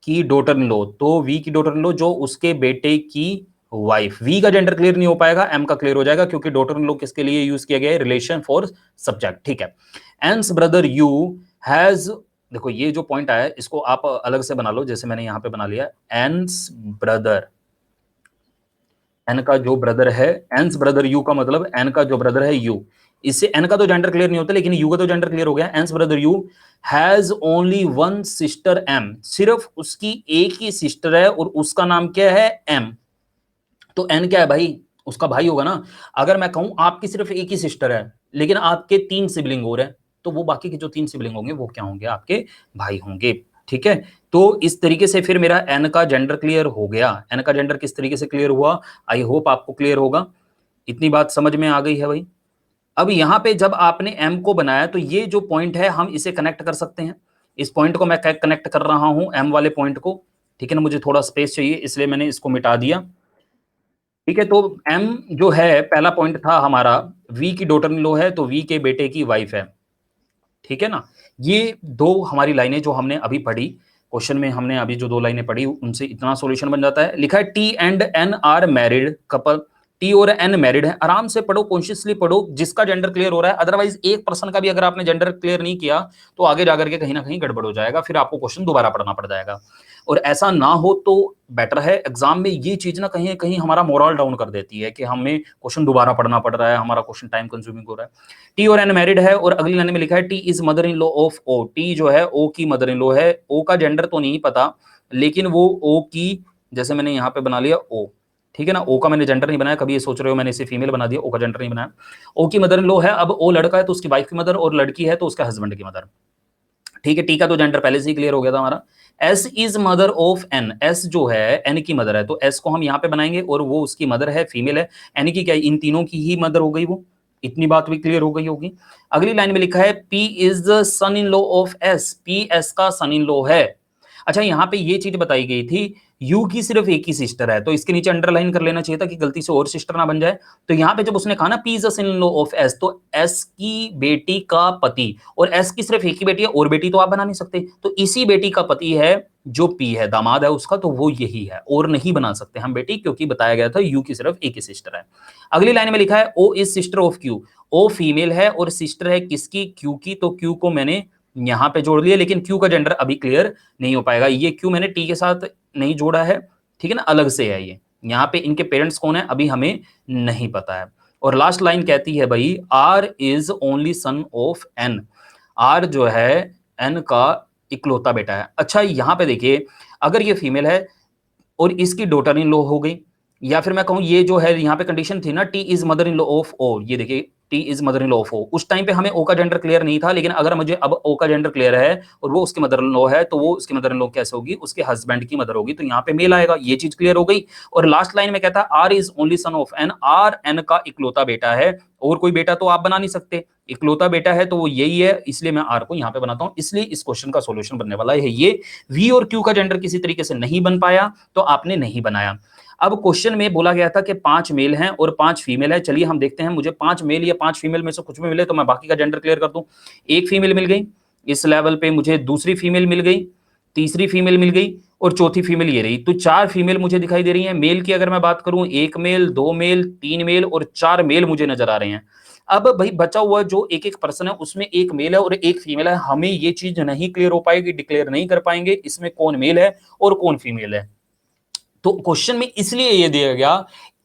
की डॉटर इन लॉ, तो वी की डॉटर इन लॉ जो उसके बेटे की वाइफ। वी का जेंडर क्लियर नहीं हो पाएगा, एम का क्लियर हो जाएगा क्योंकि डॉटर इन लॉ किसके लिए यूज किया गया है, रिलेशन फॉर सब्जेक्ट। ठीक है। एंस ब्रदर यू हैज, देखो ये जो पॉइंट आया है इसको आप अलग से बना लो, जैसे मैंने यहां पे बना लिया। एंस ब्रदर, एन का जो ब्रदर है, एंस ब्रदर यू का मतलब एन का जो ब्रदर है यू। इससे एन का तो जेंडर क्लियर नहीं होता लेकिन यू का तो जेंडर क्लियर हो गया। N's brother U has only one sister M. सिर्फ उसकी एक ही सिस्टर है और उसका नाम क्या है, एम। तो एन क्या है भाई, उसका भाई होगा ना। अगर मैं कहूं आपकी सिर्फ एक ही सिस्टर है लेकिन आपके 3 सिबलिंग और हैं, तो वो बाकी के जो 3 सिबलिंग होंगे वो क्या होंगे, आपके भाई होंगे। ठीक है। तो इस तरीके से फिर मेरा एन का जेंडर क्लियर हो गया। एन का जेंडर किस तरीके से क्लियर हुआ, आई होप आपको क्लियर होगा। इतनी बात समझ में आ गई है भाई। अब यहां पे जब आपने एम को बनाया तो ये जो पॉइंट है हम इसे कनेक्ट कर सकते हैं। इस पॉइंट को मैं कनेक्ट कर रहा हूं एम वाले पॉइंट को। ठीक है ना, मुझे थोड़ा स्पेस चाहिए इसलिए मैंने इसको मिटा दिया। ठीक है। तो एम जो है पहला पॉइंट था हमारा, वी की डॉटर इन लॉ है तो वी के बेटे की वाइफ है। ठीक है ना। ये दो हमारी लाइनें जो हमने अभी पढ़ी क्वेश्चन में, हमने अभी जो 2 लाइनें पढ़ी उनसे इतना सॉल्यूशन बन जाता है। लिखा है T and N are married couple. T और एन मैरिड है। आराम से पढ़ो, कॉन्शियसली पढ़ो, जिसका जेंडर क्लियर हो रहा है। अदरवाइज एक पर्सन का भी अगर आपने जेंडर क्लियर नहीं किया तो आगे जाकर के कहीं ना कहीं गड़बड़ हो जाएगा, फिर आपको क्वेश्चन दोबारा पढ़ना पड़ जाएगा। और ऐसा ना हो तो बेटर है। एग्जाम में ये चीज ना कहीं कहीं हमारा मोरल डाउन कर देती है कि हमें क्वेश्चन दोबारा पढ़ना पड़ रहा है, हमारा क्वेश्चन टाइम कंज्यूमिंग हो रहा है। टी और एन मैरिड है और अगली लाइन में लिखा है T is mother in law of O. T जो है ओ की मदर इन लॉ है। ओ का जेंडर तो नहीं पता लेकिन वो ओ की, जैसे मैंने यहाँ पे बना लिया ओ। ठीक है ना, ओ का मैंने जेंडर नहीं बनाया। कभी ये सोच रहे हो मैंने इसे फीमेल बना दिया, ओ का जेंडर नहीं बनाया। ओ की मदर इन लॉ है। अब ओ लड़का है तो उसकी वाइफ की मदर, और लड़की है तो उसका हस्बैंड की मदर। ठीक है। टी का तो जेंडर पहले से ही क्लियर हो गया था हमारा। S is mother of N. S जो है एन की मदर है तो एस को हम यहाँ पे बनाएंगे और वो उसकी मदर है, फीमेल है। एन की क्या, इन तीनों की ही मदर हो गई वो। इतनी बात भी क्लियर हो गई होगी। अगली लाइन में लिखा है P is the son in law of S. P S का सन इन लॉ है। अच्छा, यहाँ पे ये चीज बताई गई थी यू की सिर्फ एक ही सिस्टर है तो इसके नीचे अंडरलाइन कर लेना चाहिए था कि गलती से और सिस्टर ना बन जाए। तो यहाँ पे जब उसने कहा ना P is the son in law of S, तो एस की बेटी का पति, और एस की सिर्फ एक ही बेटी है और बेटी तो आप बना नहीं सकते, तो इसी बेटी का पति है जो पी है, दामाद है उसका, तो वो यही है। और नहीं बना सकते हम बेटी क्योंकि बताया गया था यू की सिर्फ एक ही सिस्टर है। अगली लाइन में लिखा है O is sister of Q. O female है और सिस्टर है किसकी, क्यू की। तो क्यू को मैंने यहां पे जोड़ लिया लेकिन क्यू का जेंडर अभी क्लियर नहीं हो पाएगा। ये क्यू मैंने टी के साथ नहीं जोड़ा है, ठीक है ना, अलग से है ये। यहाँ पे इनके पेरेंट्स कौन है अभी हमें नहीं पता है। और लास्ट लाइन कहती है भाई R is only son of N. R जो है एन का इकलौता बेटा है। अच्छा, यहाँ पे देखिए अगर ये फीमेल है और इसकी डॉटर इन लॉ हो गई, या फिर मैं कहूं ये जो है यहाँ पे कंडीशन थी ना T is mother in law of O, ये देखिए T is mother in law of O. उस टाइम पे हमें ओ का जेंडर क्लियर नहीं था लेकिन अगर मुझे अब ओ का जेंडर क्लियर है और वो उसकी मदर इन लॉ है तो वो उसकी मदर इन लॉ कैसे होगी, उसके हस्बैंड की मदर होगी, तो यहाँ पे मेल आएगा। ये चीज क्लियर हो गई। और लास्ट लाइन में कहता है R is only son of N. R N का इकलौता बेटा है और कोई बेटा तो आप बना नहीं सकते, इकलौता बेटा है तो वो यही है, इसलिए मैं आर को यहाँ पे बनाता हूँ। इसलिए इस क्वेश्चन का सॉल्यूशन बनने वाला है ये। वी और क्यू का जेंडर किसी तरीके से नहीं बन पाया तो आपने नहीं बनाया। अब क्वेश्चन में बोला गया था कि 5 मेल हैं और 5 फीमेल है। चलिए हम देखते हैं, मुझे 5 मेल या 5 फीमेल में से कुछ भी मिले तो मैं बाकी का जेंडर क्लियर कर दूं। एक फीमेल मिल गई इस लेवल पे, मुझे दूसरी फीमेल मिल गई, तीसरी फीमेल मिल गई और चौथी फीमेल ये रही। तो 4 फीमेल मुझे दिखाई दे रही हैं। मेल की अगर मैं बात करूं, 1 मेल, 2 मेल, 3 मेल और 4 मेल मुझे नजर आ रहे हैं। अब भाई बचा हुआ जो एक एक पर्सन है उसमें एक मेल है और एक फीमेल है। हमें ये चीज नहीं क्लियर हो पाएगी, डिक्लेयर नहीं कर पाएंगे इसमें कौन मेल है और कौन फीमेल है। तो क्वेश्चन में इसलिए ये दिया गया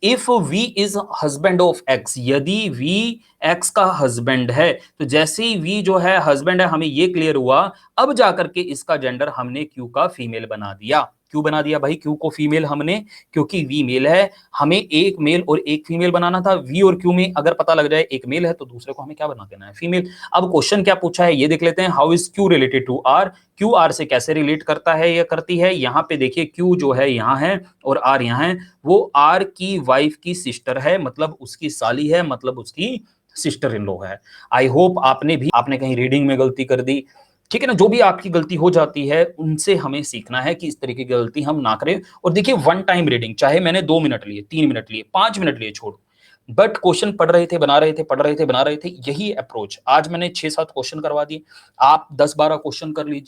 if V is husband of X, यदि वी एक्स का हस्बैंड है, तो जैसे ही वी जो है हस्बैंड है, हमें ये क्लियर हुआ, अब जाकर के इसका जेंडर हमने क्यू का फीमेल बना दिया। क्यों बना दिया भाई क्यू को फीमेल हमने? क्योंकि वी मेल है, हमें एक मेल और एक फीमेल बनाना था। वी और क्यू में अगर पता लग जाए एक मेल है तो दूसरे को हमें क्या बना देना है? फीमेल। अब क्वेश्चन क्या पूछा है ये देख लेते हैं। How is Q related to R? Q R से कैसे रिलेट करता है या करती है? यहाँ पे देखिए क्यू जो है यहाँ है और आर यहाँ है, वो आर की वाइफ की सिस्टर है, मतलब उसकी साली है, मतलब उसकी सिस्टर इन लॉ है। आई होप आपने कहीं रीडिंग में गलती कर दी, ठीक है ना? जो भी आपकी गलती हो जाती है उनसे हमें सीखना है कि इस तरीके की गलती हम ना करें। और देखिए वन टाइम रीडिंग, चाहे मैंने 2 मिनट लिए, 3 मिनट लिए, 5 मिनट लिए, छोड़ो, बट क्वेश्चन पढ़ रहे थे, बना रहे थे, पढ़ रहे थे, बना रहे थे, यही अप्रोच। आज मैंने 6-7 क्वेश्चन करवा दिए, आप 10-12 क्वेश्चन कर लीजिए।